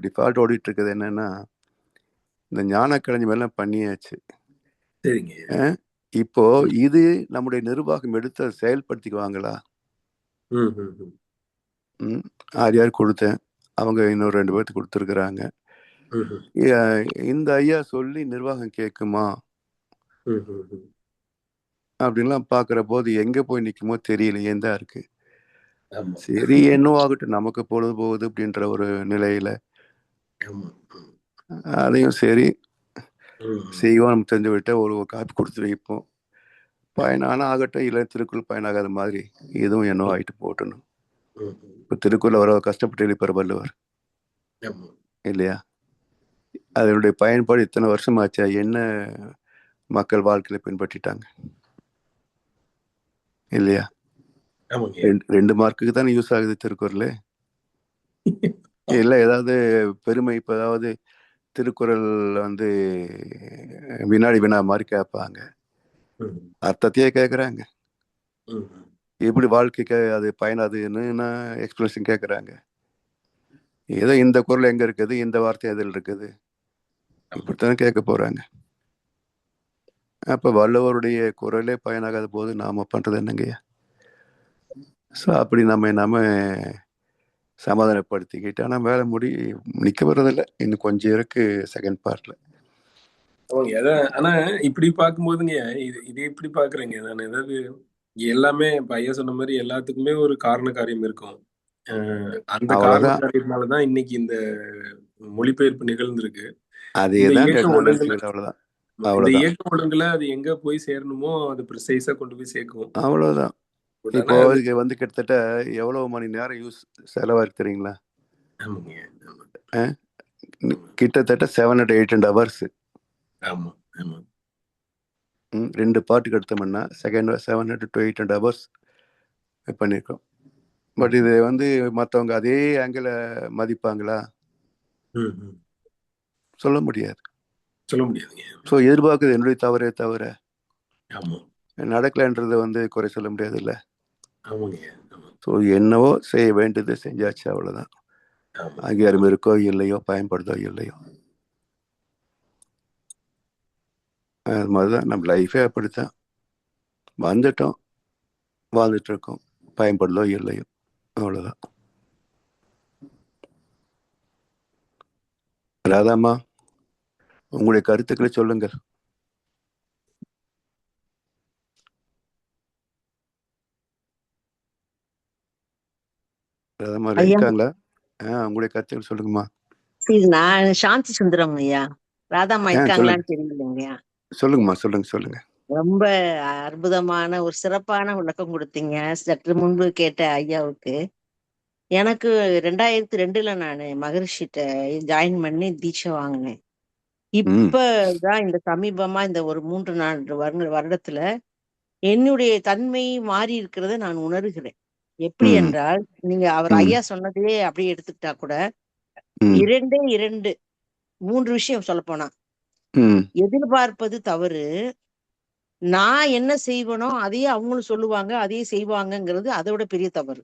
டிஃபால்ட் ஓடிட்டு இருக்குது என்னன்னா, இந்த ஞானக்கலைஞர் எல்லாம் பண்ணியாச்சு. இப்போ இது நம்முடைய நிர்வாகம் எடுத்து அதை செயல்படுத்திக்குவாங்களா? யார் கொடுத்தேன், அவங்க இன்னொரு 2 பேர்த்து கொடுத்துருக்குறாங்க. இந்த ஐயா சொல்லி நிர்வாகம் கேட்குமா அப்படின்லாம் பாக்குற போது எங்க போய் நிக்குமோ தெரியலையே தான் இருக்கு. சரி என்னவோ ஆகட்டும், நமக்கு பொழுது போகுது அப்படின்ற ஒரு நிலையில அதையும் சரி செய்வோம். நம்ம தெரிஞ்சு விட்ட ஒரு காப்பி கொடுத்து வைப்போம். பயனான ஆகட்டும், இல்லை திருக்குறள் பயனாகாத மாதிரி இதுவும் என்னவோ ஆகிட்டு போட்டணும். இப்போ திருக்குறள் வர கஷ்டப்பட்டு எழுப்பார் வள்ளுவர் இல்லையா? அதனுடைய பயன்பாடு இத்தனை வருஷம் ஆச்சா, என்ன மக்கள் வாழ்க்கையில பின்பற்றிட்டாங்க? இல்லையா? ஆமாங்க. 2 மார்க்குக்கு தானே யூஸ் ஆகுது திருக்குறள். இல்லை ஏதாவது பெருமை, இப்போ ஏதாவது திருக்குறள் வந்து வினாடி வினா மாதிரி கேட்பாங்க, அர்த்தத்தையே கேட்குறாங்க. எப்படி வாழ்க்கைக்கு அது பயனாதுன்னு எக்ஸ்பிளேஷன் கேட்குறாங்க. ஏதோ இந்த குறள் எங்கே இருக்குது, இந்த வார்த்தை எதில் இருக்குது, இப்படித்தானே கேட்க போகிறாங்க. அப்போ வள்ளுவருடைய குறளே பயனாகாத போது நாம் பண்ணுறது என்னங்கய்யா? ஸோ அப்படி நம்ம சமாதானப்படுத்திக்கிட்டு, ஆனால் வேலை நிற்க வர்றதில்லை. இன்னும் கொஞ்சம் இருக்கு செகண்ட் பார்ட்டில். ஓகே. அதான். ஆனா இப்படி பார்க்கும்போதுங்க, இது எப்படி பாக்குறேங்க நான், ஏதாவது எல்லாமே இப்ப ஐயா சொன்ன மாதிரி எல்லாத்துக்குமே ஒரு காரண காரியம் இருக்கும். அந்த காரண அவ்வளோதான். காரியத்தினாலதான் இன்னைக்கு இந்த மொழிபெயர்ப்பு நிகழ்ந்திருக்கு. அதே இந்த தான் இயக்க நான் ஒழுங்குல நினச்சிக்கிட்டேன். அவ்வளோதான் இந்த அவ்வளோதான் இயக்க ஒழுங்குல அது எங்க போய் சேரணுமோ அது ப்ரிசைஸா கொண்டு போய் சேர்க்கும். அவ்வளோதான். பட் இப்போ ஆனா அது இதுக்கு வந்து கிட்டத்தட்ட எவ்வளோ மணி நேரம் செலவாயிருக்கு தெரியுங்களா? ஆமாங்க. ஆமா. கிட்டத்தட்ட 700-800 hours. ஆமா. ஆமா. 2 பாட்டுக்கு எடுத்தோம்னா 700-800 hours பண்ணியிருக்கோம். பட் இது வந்து மற்றவங்க அதே ஆங்கிள மதிப்பாங்களா? சொல்ல முடியாது. சொல்ல முடியாதுங்க. ஸோ எதிர்பார்க்குறது என்னுடைய தவறே தவிர ஆமா. நடக்கலைன்றது வந்து குறை சொல்ல முடியாது இல்லை. ஆமாங்க. ஸோ என்னவோ செய்ய வேண்டியது செஞ்சாச்சு, அவ்வளோதான். அங்கீகாரம் இருக்கோ இல்லையோ, பயன்படுதோ இல்லையோ, அது மாதிரிதான் நம்ம லைஃபே. அப்படித்தான் வந்துட்டோம், வாழ்ந்துட்டு இருக்கோம், பயன்படுதோ இல்லையோ, அவ்வளோதான். ராதாம்மா, உங்களுடைய கருத்துக்களை சொல்லுங்கள். ராதாம்மா இருக்காங்களா? உங்களுடைய கருத்துக்கள் சொல்லுங்கம்மா. நான் சாந்தி சுந்தரம் ஐயா. ராதாம்மா இருக்காங்களான்னு தெரியலைங்கய்யா. சொல்லுங்கம்மா, சொல்லுங்க. ரொம்ப அற்புதமான ஒரு சிறப்பான விளக்கம் கொடுத்தீங்க சற்று முன்பு கேட்ட ஐயாவுக்கு. எனக்கு 2002 நான் மகரிஷிட்ட ஜாயின் பண்ணி தீட்சை வாங்கினேன். இப்பதான் இந்த சமீபமா இந்த ஒரு 3-4 வருடத்துல என்னுடைய தன்மை மாறி இருக்கிறத நான் உணர்கிறேன். எப்படி என்றால், நீங்க அவர் ஐயா சொன்னதையே அப்படியே எடுத்துக்கிட்டா கூட 3 விஷயம் சொல்ல போனா, எதிர்பார்ப்பது தவறு, நான் என்ன செய்வனோ அதையே அவங்களும் சொல்லுவாங்க, அதையே செய்வாங்கங்கிறது அதை விட பெரிய தவறு.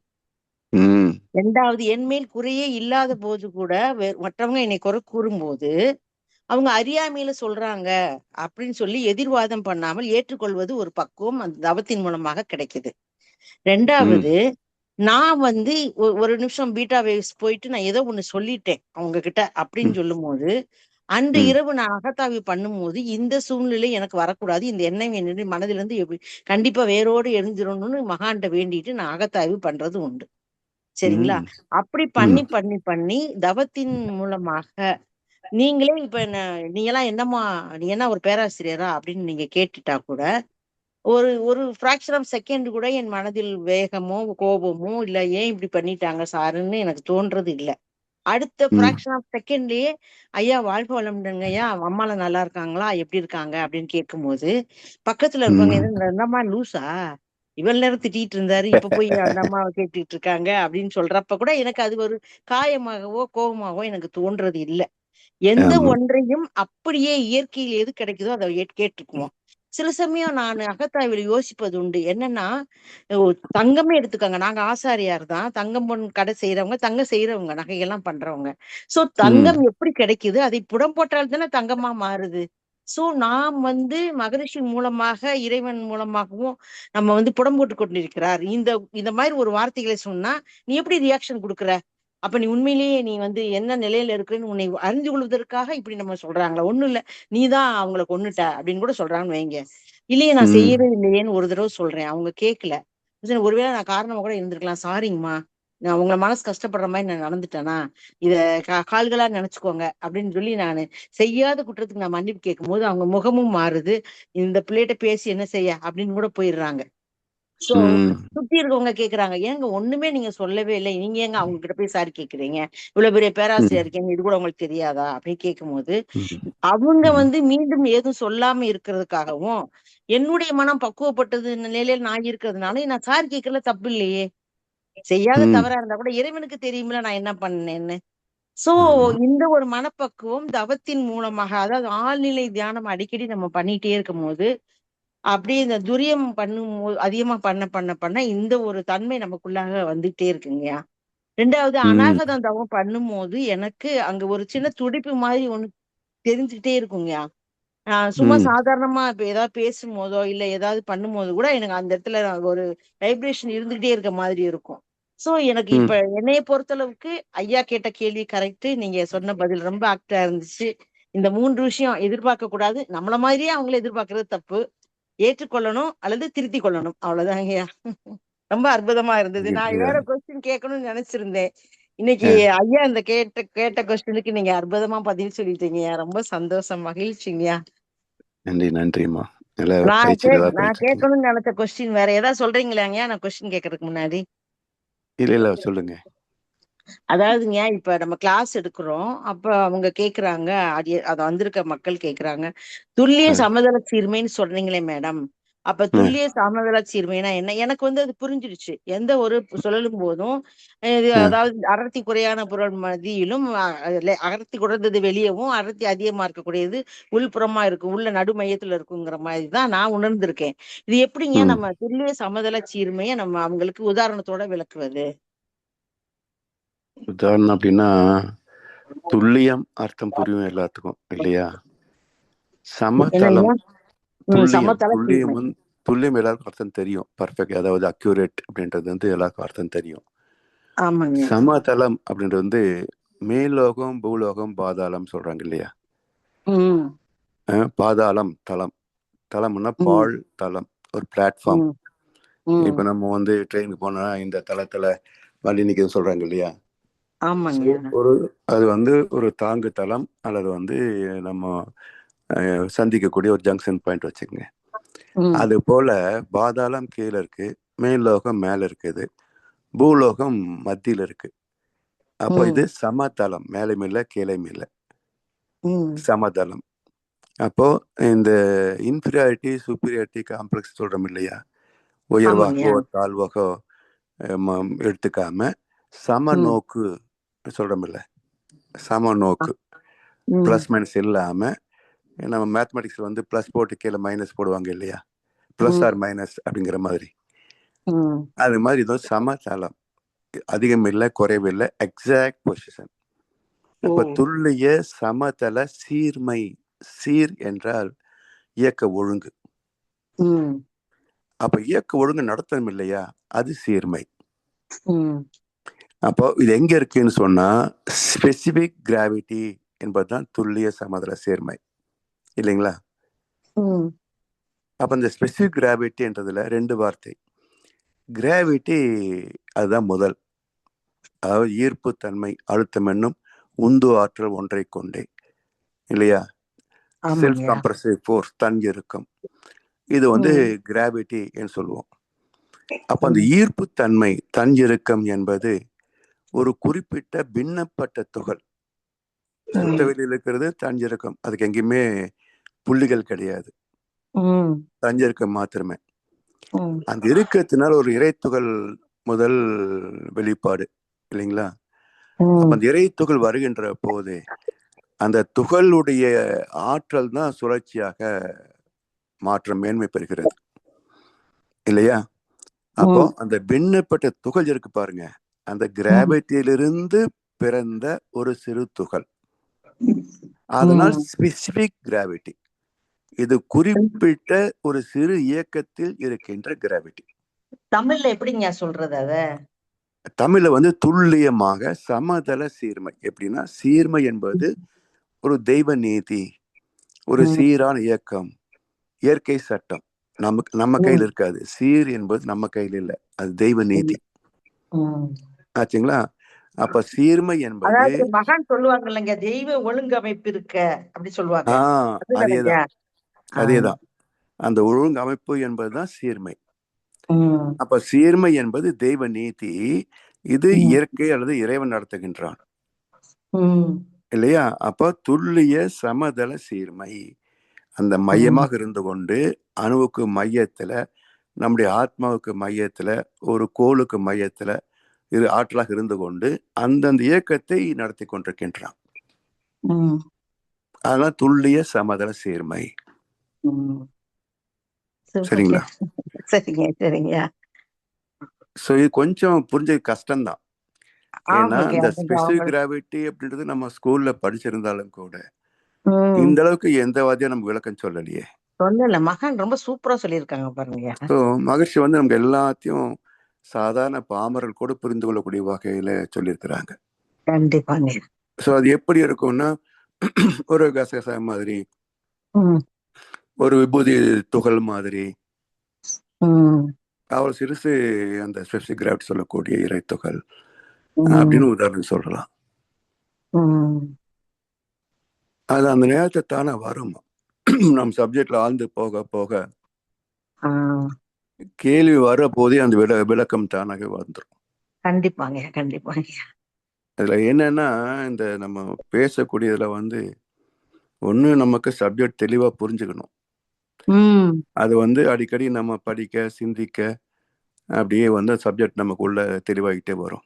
2வது, என் மேல் குறையே இல்லாத போது கூட மற்றவங்க என்னை குறை கூறும்போது அவங்க அறியாமையில சொல்றாங்க அப்படின்னு சொல்லி எதிர்வாதம் பண்ணாமல் ஏற்றுக்கொள்வது ஒரு பக்குவம் அந்த தவத்தின் மூலமாக கிடைக்குது. 2வது, நான் வந்து ஒரு நிமிஷம் பீட்டா வேவ்ஸ் போயிட்டு நான் ஏதோ ஒண்ணு சொல்லிட்டேன் அவங்க கிட்ட அப்படின்னு சொல்லும் போது, அன்று இரவு நான் அகத்தாய்வு பண்ணும்போது இந்த சூழ்நிலை எனக்கு வரக்கூடாது, இந்த எண்ணம் என்னுடைய மனதில இருந்து கண்டிப்பா வேரோடு எரிஞ்சிடணும்னு மகான்கிட்ட வேண்டிட்டு நான் அகத்தாய்வு பண்றது உண்டு. சரிங்களா? அப்படி பண்ணி தவத்தின் மூலமாக நீங்களே இப்ப நீ எல்லாம் என்னம்மா, நீ என்ன ஒரு பேராசிரியரா அப்படின்னு நீங்க கேட்டுட்டா கூட ஒரு ஃபிராக்ஷன் ஆஃப் செகண்ட் கூட என் மனதில் வேகமோ கோபமோ இல்ல ஏன் இப்படி பண்ணிட்டாங்க சாருன்னு எனக்கு தோன்றது இல்லை. அடுத்த ஃபிராக்ஷன் ஆஃப் செகண்ட்லயே ஐயா வாழ்க வளமுடங்க ஐயா, அம்மால நல்லா இருக்காங்களா, எப்படி இருக்காங்க அப்படின்னு கேட்கும்போது பக்கத்துல இருக்கவங்க என்னம்மா லூசா, இவ்வளவு நேரம் திட்டிட்டு இருந்தாரு, இப்ப போய் அந்த அம்மாவை கேட்டுட்டு இருக்காங்க அப்படின்னு சொல்றப்ப கூட எனக்கு அது ஒரு காயமாகவோ கோபமாகவோ எனக்கு தோன்றது இல்லை. எந்த ஒன்றையும் அப்படியே இயற்கையில் எது கிடைக்குதோ அதை கேட்டுக்குவோம். சில சமயம் நான் அகத்தாய்வில் யோசிப்பது உண்டு. என்னன்னா, தங்கமே எடுத்துக்கோங்க, நாங்க ஆசாரியார் தான், தங்கம் பொன் கடை செய்யறவங்க, தங்கம் செய்யறவங்க, நகையெல்லாம் பண்றவங்க. சோ தங்கம் எப்படி கிடைக்குது, அதை புடம் போட்டால் தானே தங்கமா மாறுது. சோ நாம் வந்து மகரிஷி மூலமாக இறைவன் மூலமாகவும் நம்ம புடம் போட்டு கொண்டிருக்கிறார். இந்த மாதிரி ஒரு வார்த்தைகளை சொன்னா நீ எப்படி ரியாக்ஷன் கொடுக்குற, அப்ப நீ உண்மையிலேயே நீ என்ன நிலையில இருக்குன்னு உன்னை அறிந்து கொள்வதற்காக இப்படி நம்ம சொல்றாங்களா? ஒண்ணும் இல்ல, நீதான் அவங்களை கொன்னுட்ட அப்படின்னு கூட சொல்றாங்கன்னு வைங்க. இல்லையே நான் செய்யவே இல்லையேன்னு ஒரு தடவை சொல்றேன், அவங்க கேட்கல. ஒருவேளை நான் காரணமா கூட இருந்திருக்கலாம், சாரிங்கம்மா, நான் உங்களை மனசு கஷ்டப்படுற மாதிரி நான் நடந்துட்டேனா, இத கால்களா நினைச்சுக்கோங்க அப்படின்னு சொல்லி நான் செய்யாத குற்றத்துக்கு நான் மன்னிப்பு கேட்கும் போது அவங்க முகமும் மாறுது, இந்த பிள்ளைகிட்ட பேசி என்ன செய்ய அப்படின்னு கூட போயிடுறாங்க. சோ சுத்தி இருக்கவங்க கேக்குறாங்க, ஏங்க ஒண்ணுமே நீங்க சொல்லவே இல்லை, நீங்க ஏங்க அவங்க கிட்ட போய் சாரி கேக்குறீங்க, இவ்வளவு பெரிய பேராசிரியர் இருக்கீங்க, இது கூட உங்களுக்கு தெரியாதா அப்படின்னு கேட்கும் போது அவங்க மீண்டும் ஏதும் சொல்லாம இருக்கிறதுக்காகவும் என்னுடைய மனம் பக்குவப்பட்டது நிலையில நான் இருக்கிறதுனால நான் சாரி கேட்கறதுல தப்பு இல்லையே, செய்யாத தவறா இருந்தா கூட இறைவனுக்கு தெரியுமில்ல நான் என்ன பண்ணேன்னு. சோ இந்த ஒரு மனப்பக்குவம் தவத்தின் மூலமாக, அதாவது ஆழ்நிலை தியானம் அடிக்கடி நம்ம பண்ணிட்டே இருக்கும் போது அப்படியே இந்த துரியம் பண்ணும்போது அதிகமா பண்ண இந்த ஒரு தன்மை நமக்குள்ளாக வந்துட்டே இருக்குங்கய்யா. ரெண்டாவது அநாகதம் தவம் பண்ணும்போது எனக்கு அங்க ஒரு சின்ன துடிப்பு மாதிரி ஒண்ணு தெரிஞ்சுக்கிட்டே இருக்குங்கய்யா. சும்மா சாதாரணமா இப்ப ஏதாவது பேசும்போதோ இல்ல ஏதாவது பண்ணும்போது கூட எனக்கு அந்த இடத்துல ஒரு வைப்ரேஷன் இருந்துகிட்டே இருக்க மாதிரி இருக்கும். சோ எனக்கு இப்ப என்னைய பொறுத்தளவுக்கு ஐயா கேட்ட கேள்வி கரெக்ட், நீங்க சொன்ன பதில் ரொம்ப ஆக்டா இருந்துச்சு. இந்த 3 விஷயம் எதிர்பார்க்க கூடாது, நம்மள மாதிரியே அவங்கள எதிர்பார்க்கறது தப்பு, ஏற்றுக்கொள்ளணும் அல்லது திருத்திக் கொள்ளணும், அவ்வளவுதாங்கய்யா. ரொம்ப அற்புதமா இருந்தது. நான் வேற கொஸ்டின் கேட்கணும்னு நினைச்சிருந்தேன். இன்னைக்கு ஐயா இந்த கேட்ட கொஸ்டினுக்கு நீங்க அற்புதமா பதில் சொல்லிட்டீங்கய்யா. ரொம்ப சந்தோஷம், மகிழ்ச்சிங்கய்யா. நன்றிம்மா. நான் கேட்கணும்னு நினைச்ச கொஸ்டின் வேற ஏதாவது சொல்றீங்களாங்கய்யா நான் கொஸ்டின் கேட்கறதுக்கு முன்னாடி? இல்ல சொல்லுங்க. அதாவதுங்க இப்ப நம்ம கிளாஸ் எடுக்கிறோம், அப்ப அவங்க கேக்குறாங்க, அது வந்திருக்க மக்கள் கேக்குறாங்க, துல்லிய சமதள சீர்மைன்னு சொல்றீங்களே மேடம், அப்ப துல்லிய சமதள சீர்மைனா என்ன? எனக்கு அது புரிஞ்சிடுச்சு. எந்த ஒரு சுழலும் போதும் அதாவது அடர்த்தி குறையான பொருள் மத்தியிலும் அடர்த்தி குறைந்தது வெளியவும் அடர்த்தி அதிகமா இருக்கக்கூடியது உள்புறமா இருக்கும், உள்ள நடு மையத்துல இருக்குங்கிற மாதிரிதான் நான் உணர்ந்திருக்கேன். இது எப்படிங்க நம்ம துல்லிய சமதள சீர்மையை நம்ம அவங்களுக்கு உதாரணத்தோட விளக்குவது? உதாரணம் அப்படின்னா துல்லியம் அர்த்தம் புரியும் எல்லாத்துக்கும் இல்லையா? சமதளம் துல்லியம் எல்லாருக்கும் அர்த்தம் தெரியும், பர்ஃபெக்ட், அதாவது அக்யூரேட் அப்படின்றது எல்லாருக்கும் அர்த்தம் தெரியும். சமதளம் அப்படின்றது மேலோகம் பூலோகம் பாதாளம் சொல்றாங்க இல்லையா? பாதாளம் தளம், தளம்னா பால் தளம், ஒரு பிளாட்ஃபார்ம். இப்ப நம்ம ட்ரெயினுக்கு போனா இந்த தளத்துல வண்டி நிற்கிறது சொல்றாங்க இல்லையா? அது ஒரு தாங்கு தளம் அல்லது நம்ம சந்திக்கக்கூடிய ஒரு ஜங்ஷன் பாயிண்ட் வச்சுக்கோங்க. அது போல பாதாளம் கீழே இருக்கு, மேல்லோகம் மேல இருக்குது, பூலோகம் மத்தியில இருக்கு. அப்போ இது சமதளம், மேலும் இல்லை கீழையும் இல்லை, சமதளம். அப்போ இந்த இன்ஃபீரியாரிட்டி சுப்பீரியாரிட்டி காம்ப்ளெக்ஸ் சொல்றோம் இல்லையா, உயர்வாகவோ தாழ்வாகவோ எடுத்துக்காம சமநோக்கு சொல்றோம் இல்ல, சமநோக்கு பிளஸ் மைனஸ் இல்லாம, நம்ம மேத்தமெட்டிக்ஸ்ல பிளஸ் போட்டு கீழே மைனஸ் போடுவாங்க இல்லையா, பிளஸ் ஆர் மைனஸ் அப்படிங்கிற மாதிரி, அது மாதிரி இதோ சமதளம், அதிகம் இல்லை குறைவு இல்லை, எக்ஸாக்ட் பொசிஷன். அப்ப துல்லிய சமதள சீர்மை, சீர் என்றால் இயக்க ஒழுங்கு. அப்ப இயக்க ஒழுங்கு நடத்தணும் இல்லையா, அது சீர்மை. அப்போ இது எங்க இருக்குன்னு சொன்னா ஸ்பெசிபிக் கிராவிட்டி என்பதுதான் துல்லிய சமதள சீர்மை இல்லைங்களா? அப்ப இந்த ஸ்பெசிபிக் கிராவிட்டின்றதுல 2 வார்த்தை. கிராவிட்டி அதுதான் முதல், அதாவது ஈர்ப்பு தன்மை, அழுத்தம் என்னும் உந்து ஆற்றல் ஒன்றை கொண்டே இல்லையா, செல்ஃப் கம்ப்ரசிவ் ஃபோர்ஸ், தன் இறுக்கம், இது கிராவிட்டி என்று சொல்லுவோம். அப்ப அந்த ஈர்ப்பு தன்மை, தன் இறுக்கம் என்பது ஒரு குறிப்பிட்ட பின்னப்பட்ட துகள், சுத்தவெளியில் இருக்கிறது தஞ்சிருக்கம், அதுக்கு எங்கேயுமே புள்ளிகள் கிடையாது, தஞ்சிருக்கம் மாத்திரமே. அந்த இறுக்கத்தினால் ஒரு இறைத்துகள் முதல் வெளிப்பாடு இல்லைங்களா? அப்ப அந்த இறைத்துகள் வருகின்ற போது அந்த துகளுடைய ஆற்றல் தான் சுழற்சியாக மாற்றம் மேன்மை பெறுகிறது இல்லையா? அப்போ அந்த பின்னப்பட்ட துகள் இருக்கு பாருங்க, அந்த கிராவிட்டியிலிருந்து பிறந்த ஒரு சிறு துகள், அதனால் ஸ்பெசிபிக் கிராவிட்டி. இது குறிப்பிட்ட ஒரு சிறு இயக்கத்தில் இருக்கின்ற கிராவிட்டி. தமிழ்ல எப்படிங்க சொல்றது? அத தமிழ்ல துல்லியமாக சமதள சீர்மை. எப்படின்னா, சீர்மை என்பது ஒரு தெய்வ நீதி, ஒரு சீரான இயக்கம், இயற்கை சட்டம். நம்ம கையில் இருக்காது. சீர் என்பது நம்ம கையில் இல்லை, அது தெய்வ நீதி. ஆச்சுங்களா? அப்ப சீர்மை என்பது மகான் சொல்லுவாங்க இல்லைங்க, தெய்வ ஒழுங்கமைப்பு இருக்க அப்படி சொல்லுவாங்க. அதேதான் அந்த ஒழுங்கமைப்பு என்பதுதான் சீர்மை. அப்ப சீர்மை என்பது தெய்வ நீதி, இது இயற்கை அல்லது இறைவன் நடத்துகின்றான் இல்லையா? அப்ப துல்லிய சமதள சீர்மை, அந்த மையமாக இருந்து கொண்டு அணுவுக்கு மையத்துல, நம்முடைய ஆத்மாவுக்கு மையத்துல, ஒரு கோளுக்கு மையத்துல ஆற்றலாக இருந்து கொண்டு அந்தந்த இயக்கத்தை நடத்தி கொண்டிருக்கின்றான். அதெல்லாம் துல்லிய சமதள சீர்மை. சரிங்களா? சரிங்க சரிங்க. ஸோ இது கொஞ்சம் புரிஞ்சது கஷ்டம்தான். ஏன்னா இந்த ஸ்பெசிபிக் கிராவிட்டி அப்படின்றது நம்ம ஸ்கூல்ல படிச்சிருந்தாலும் கூட இந்த அளவுக்கு எந்த வாதியும் நமக்கு விளக்கம் சொல்லலையே. சொல்லல, மகன் ரொம்ப சூப்பரா சொல்லியிருக்காங்க பாருங்க. ஸோ மகிழ்ச்சி வந்து நமக்கு எல்லாத்தையும் சாதாரண பாமரர்கள் கூட புரிந்து கொள்ளக்கூடிய வகையில சொல்லியிருக்கிறாங்க. கண்டிப்பாங்க. ஸோ அது எப்படி இருக்கும்னா, ஒரு கசகச மாதிரி, ஒரு விபூதி துகள் மாதிரி, அவ்வளவு சிறுசு அந்த ஸ்பெசிபிக் கிராவிட்டி சொல்லக்கூடிய இறை துகள் அப்படின்னு உதாரணம் சொல்லலாம். அது அந்த நேரத்தை தானே வரும். நம்ம சப்ஜெக்ட்ல ஆழ்ந்து போக போக கேள்வி வர போதே அந்த விளக்கம் தானாக வந்துடும். கண்டிப்பாங்க கண்டிப்பாங்க. அதுல என்னன்னா, இந்த நம்ம பேசக்கூடியதுல வந்து ஒண்ணு நமக்கு சப்ஜெக்ட் தெளிவா புரிஞ்சுக்கணும். அது வந்து அடிக்கடி நம்ம படிக்க சிந்திக்க அப்படியே வந்து சப்ஜெக்ட் நமக்குள்ள தெளிவாகிட்டே வரும்.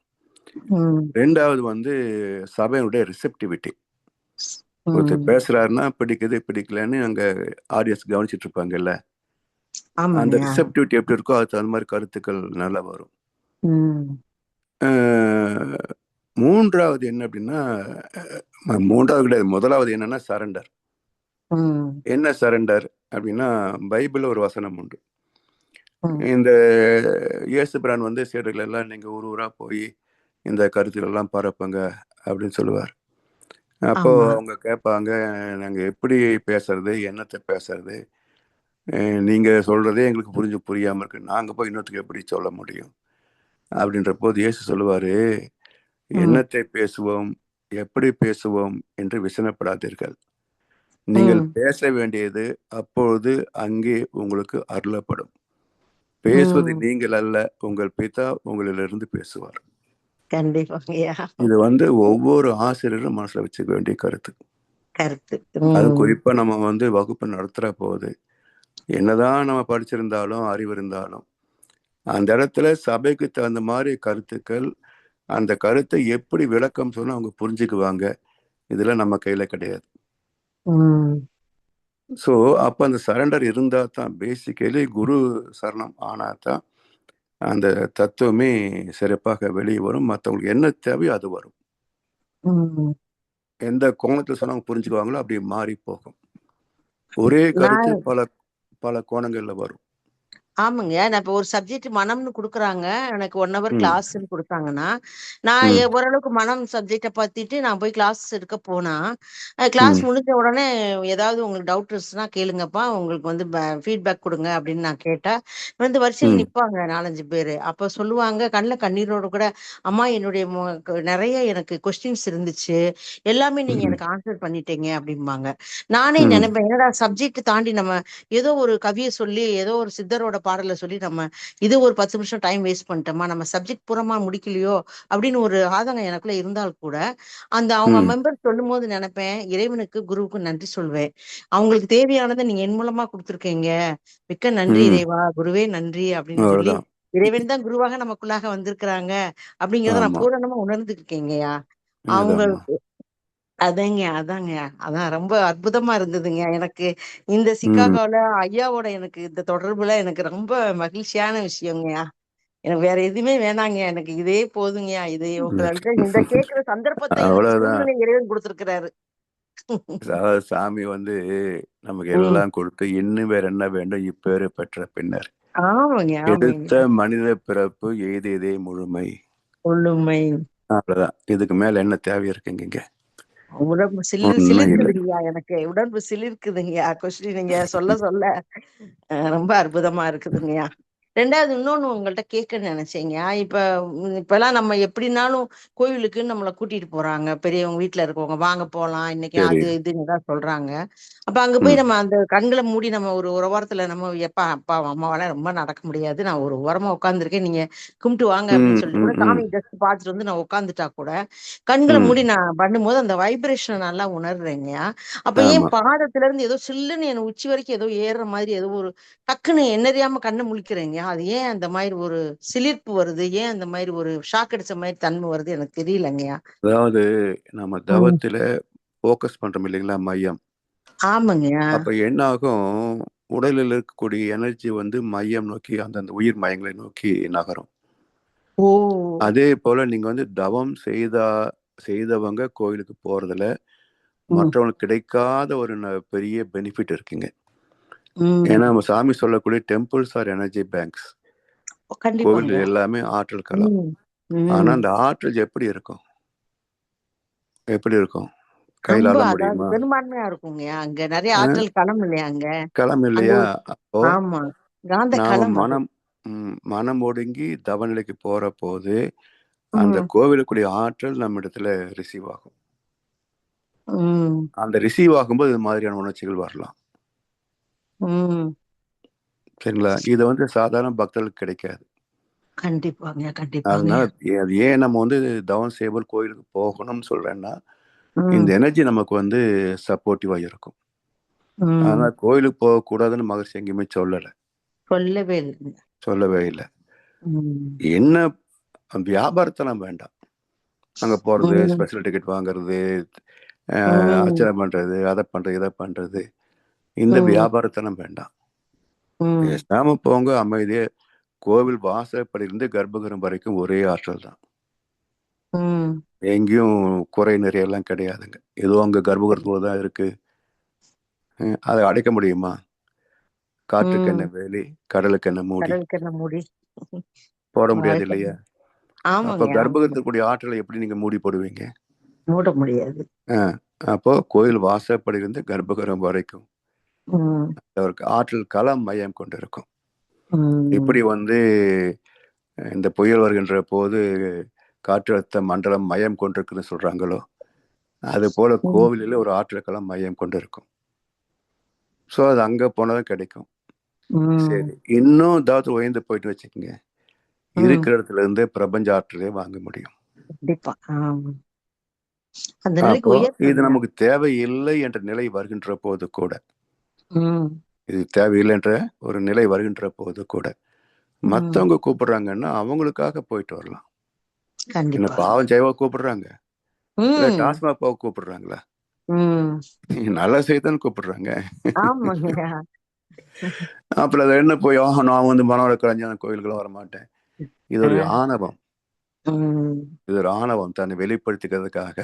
ரெண்டாவது வந்து சபையினுடைய ரிசெப்டிவிட்டி. ஒருத்தர் பேசுறாருன்னா பிடிக்குது பிடிக்கலன்னு அங்க ஆடியன்ஸ் கவனிச்சுட்டு இருப்பாங்கல்ல, அந்த ரிசெப்டிவிட்டி எப்படி இருக்கோ அது அந்த மாதிரி கருத்துக்கள் நல்லா வரும். மூன்றாவது என்ன அப்படின்னா, மூன்றாவது கிடையாது, முதலாவது என்னன்னா சரண்டர். என்ன சரண்டர் அப்படின்னா, பைபிள்ல ஒரு வசனம் உண்டு. இந்த இயேசு பிரான் வந்து சீடர்கள் எல்லாம் நீங்க ஊர் ஊரா போய் இந்த கருத்துக்கள் எல்லாம் பரப்புங்க அப்படின்னு சொல்லுவார். அப்போ அவங்க கேட்பாங்க, நாங்க எப்படி பேசுறது, என்னத்தை பேசுறது, நீங்க சொல்றதே எங்களுக்கு புரியாம இருக்கு, நாங்க போய் இன்னொருத்துக்கு எப்படி சொல்ல முடியும் அப்படின்ற போது இயேசு சொல்லுவாரு, என்னத்தை பேசுவோம் எப்படி பேசுவோம் என்று விசனப்படாதீர்கள், நீங்கள் பேச வேண்டியது அப்பொழுது அங்கே உங்களுக்கு அருளப்படும், பேசுவது நீங்கள் அல்ல, உங்கள் பிதா உங்களிலிருந்து பேசுவார். இது வந்து ஒவ்வொரு ஆசிரியரும் மனசுல வச்சுக்க வேண்டிய கருத்து. அது குறிப்பா நம்ம வந்து வகுப்பு நடத்துற போது என்னதான் நம்ம படிச்சிருந்தாலும் அறிவு இருந்தாலும் அந்த இடத்துல சபைக்கு தகுந்த மாதிரி கருத்துக்கள், அந்த கருத்தை எப்படி விளக்கம் சொன்னா அவங்க புரிஞ்சுக்குவாங்க, இதுல நம்ம கையில கிடையாது. ஸோ அப்ப அந்த சரண்டர் இருந்தா தான், பேசிக்கலி குரு சரணம் ஆனா தான் அந்த தத்துவமே சிறப்பாக வெளியே வரும். மற்றவங்களுக்கு என்ன தேவையோ அது வரும். எந்த கோணத்துல சொன்னா அவங்க புரிஞ்சுக்குவாங்களோ அப்படி மாறி போகும். ஒரே கருத்து பல பல கோணங்கள்ல வரும். ஆமாங்க. நான் இப்ப ஒரு சப்ஜெக்ட் மனம்னு குடுக்குறாங்க. எனக்கு 1 ஹவர் கிளாஸ்ன்னு குடுத்தாங்கன்னா, நான் ஓரளவுக்கு மனம் சப்ஜெக்ட பாத்துட்டு நான் போய் கிளாஸ் எடுக்க போனா, கிளாஸ் முடிஞ்ச உடனே ஏதாவது உங்களுக்கு டவுட் இருந்துச்சுன்னா கேளுங்கப்பா, உங்களுக்கு வந்து ஃபீட்பேக் குடுங்க அப்படின்னு நான் கேட்டா, வந்து வரிசையில் நிப்பாங்க 4, 5 பேரு. அப்ப சொல்லுவாங்க கண்ணுல கண்ணீரோட கூட, அம்மா என்னுடைய நெறைய எனக்கு கொஸ்டின்ஸ் இருந்துச்சு, எல்லாமே நீங்க எனக்கு ஆன்சர் பண்ணிட்டீங்க அப்படிம்பாங்க. நானே நினைப்பேன், என்னடா சப்ஜெக்ட் தாண்டி நம்ம ஏதோ ஒரு கவியை சொல்லி ஏதோ ஒரு சித்தரோட பாடல சொல்லி நம்ம இது ஒரு 10 நிமிஷம் டைம் வேஸ்ட் பண்ணிட்டோமா, நம்ம சப்ஜெக்ட் பூரமா முடிக்கலையோ அப்படின்னு ஒரு ஆதங்கம் எனக்குள்ள இருந்தால் கூட, அந்த அவங்க மெம்பர் சொல்லும் போது நினைப்பேன், இறைவனுக்கு குருவுக்கு நன்றி சொல்வேன், அவங்களுக்கு தேவையானதை நீங்க என் மூலமா கொடுத்துருக்கீங்க, மிக்க நன்றி இறைவா, குருவே நன்றி அப்படின்னு சொல்லி, இறைவன் தான் குருவாக நமக்குள்ளாக வந்திருக்கிறாங்க அப்படிங்கறத நான் பூரணமா உணர்ந்துருக்கேங்கய்யா. அவங்களுக்கு அதாங்க அதான் ரொம்ப அற்புதமா இருந்ததுங்க எனக்கு. இந்த சிகாகோல ஐயாவோட எனக்கு இந்த தொடர்புல எனக்கு ரொம்ப மகிழ்ச்சியான விஷயங்கய்யா. எனக்கு வேற எதுவுமே வேணாங்க, எனக்கு இதே போதுங்கய்யா. இது உங்கள்கிட்ட இந்த கேட்கிற சந்தர்ப்பத்தை சூழ்நிலை இறைவன் கொடுத்திருக்கிறாரு. சாமி வந்து நமக்கு எல்லாம் கொடுத்து இன்னும் வேற என்ன வேண்டும் இப்பேறு பெற்ற பின்னர் எடுத்த மனித பிறப்பு எய்தே முழுமை. அவ்வளவுதான், இதுக்கு மேல என்ன தேவை இருக்குங்க? உடம்பு சிலிர்க்குதுங்கய்யா, எனக்கு உடம்பு சிலிர்க்குதுங்கய்யா. கொஸ்டின் நீங்க சொல்ல சொல்ல ரொம்ப அற்புதமா இருக்குதுங்கய்யா. ரெண்டாவது இன்னொன்னு உங்கள்ட்ட கேட்கன்னு நினைச்சேங்க. இப்பெல்லாம் நம்ம எப்படினாலும் கோவிலுக்கு நம்மளை கூட்டிட்டு போறாங்க, பெரியவங்க வீட்டுல இருக்கவங்க, வாங்க போலாம் இன்னைக்கு சரி. அது இதுன்னு தான் சொல்றாங்க. அப்ப அங்க போய் நம்ம அந்த கண்களை மூடி நம்ம ஒரு ஓரத்துல நம்ம எப்பா அப்பா அம்மாவால ரொம்ப நடக்க முடியாது, நான் ஒரு ஓரமா உட்காந்துருக்கேன், நீங்க கும்பிட்டு வாங்க அப்படின்னு சொல்லிட்டு கூட சாமி ஜஸ்ட் பார்த்துட்டு வந்து நான் உட்காந்துட்டா கூட கண்களை மூடி நான் பண்ணும்போது அந்த வைப்ரேஷனை நல்லா உணர்றேங்க. அப்ப ஏன் பாதத்துல இருந்து ஏதோ சில்லுன்னு என் உச்சி வரைக்கும் ஏதோ ஏறுற மாதிரி ஏதோ ஒரு டக்குன்னு என்னறியாம கண்ணை முழிக்கிறேங்க. அது ஏன் அந்த மாதிரி ஒரு சிலிர்ப்பு வருது, ஏன் அந்த மாதிரி ஒரு ஷாக் அடிச்ச மாதிரி தன்மை வருது எனக்கு தெரியலங்கய்யா. அதாவது நம்ம தவத்துல போக்கஸ் பண்றோம் இல்லைங்களா, மையம். ஆமாங்கய்யா. அப்ப என்ன ஆகும், உடலில் இருக்கக்கூடிய எனர்ஜி வந்து மையம் நோக்கி அந்தந்த உயிர் மையங்களை நோக்கி நகரும். ஓ. அதே போல நீங்க வந்து தவம் செய்தவங்க கோயிலுக்கு போறதுல மற்றவங்களுக்கு கிடைக்காத ஒரு பெரிய பெனிஃபிட் இருக்குங்க. ஏன்னா நம்ம சாமி சொல்லக்கூடிய டெம்பிள்ஸ் ஆர் எனர்ஜி பேங்க்ஸ். கோவில் எல்லாமே ஆற்றல் களம். ஆனா அந்த ஆற்றல் எப்படி இருக்கும், கையில அள்ள முடியுமா? பெரும்பான்மையா இருக்குங்க. அங்க நிறைய ஆற்றல் களம் இல்லையா, அங்க களம் இல்லையா? அப்போ ஆமா, காந்த களம். மனம் ஒடுங்கி தவநிலைக்கு போற போது அந்த கோவிலுக்குரிய ஆற்றல் நம்ம இடத்துல ரிசீவ் ஆகும். அந்த ரிசீவ் ஆகும்போது இது மாதிரியான உணர்ச்சிகள் வரலாம். சரிங்களா? இது வந்து சாதாரண பக்தர்களுக்கு கிடைக்காது. கண்டிப்பாங்க, அதனால அது ஏன் நம்ம வந்து தவம் செய்வோம் கோயிலுக்கு போகணும்னு சொல்றேன்னா, இந்த எனர்ஜி நமக்கு வந்து சப்போர்ட்டிவா இருக்கும். ஆனா கோயிலுக்கு போக கூடாதுன்னு மகர்ஷி எங்கேயுமே சொல்லவே இல்லை. என்ன வியாபாரத்தெல்லாம் வேண்டாம். அங்க போறது, ஸ்பெஷல் டிக்கெட் வாங்குறது, அர்ச்சனை பண்றது, அதை பண்றது, இதை பண்றது, இந்த வியாபாரத்தெல்லாம் வேண்டாம். பேசாம போங்க, அமைதியே. கோவில் வாசப்படியிலிருந்து கர்ப்பகிரகம் வரைக்கும் ஒரே ஆற்றல் தான். எங்கேயும் குறை நிறைய எல்லாம் கிடையாதுங்க. ஏதோ அங்க கர்ப்பகிரகத்துல தான் இருக்கு. அதை அடைக்க முடியுமா? காற்றுக்கு என்ன வேலி, கடலுக்கு என்ன மூடி போட முடியாது இல்லையா? அப்ப கர்ப்பகிரகத்துக்குரிய ஆற்றலை எப்படி நீங்க மூடி போடுவீங்க? மூட முடியாது. அப்போ கோயில் வாசப்படியிலிருந்து கர்ப்பகிரகம் வரைக்கும் ஆற்றல் களம் மையம் கொண்டிருக்கும். இப்படி வந்து இந்த புயல் வருகின்ற போது காற்றழுத்த மண்டலம் மையம் கொண்டிருக்குன்னு சொல்றாங்களோ, அது போல கோவிலில் ஒரு ஆற்றல் களம் மையம் கொண்டிருக்கும். ஸோ அது அங்க போனதான் கிடைக்கும். சரி, இன்னும் ஏதாவது உயர்ந்து போயிட்டு வச்சுக்கோங்க, இருக்கிற இடத்துல இருந்து பிரபஞ்ச ஆற்றலே வாங்க முடியும். அப்போ இது நமக்கு தேவையில்லை என்ற நிலை வருகின்ற போது கூட, இது தேவையில்லை என்ற ஒரு நிலை வருகின்ற போது கூட மத்தவங்க கூப்பிடுறாங்கன்னா அவங்களுக்காக போயிட்டு வரலாம். என்ன பாவம் செய்வா கூப்பிடுறாங்க, இல்ல டாஸ்மாக் போக கூப்பிடுறாங்களா? நல்ல செய்தான் கூப்பிடுறாங்க. அப்புறம் அது என்ன போய் நான் வந்து மனோட கலைஞான கோயில்களை வரமாட்டேன். இது ஒரு ஆணவம். இது ஒரு ஆணவம், தன்னை வெளிப்படுத்திக்கிறதுக்காக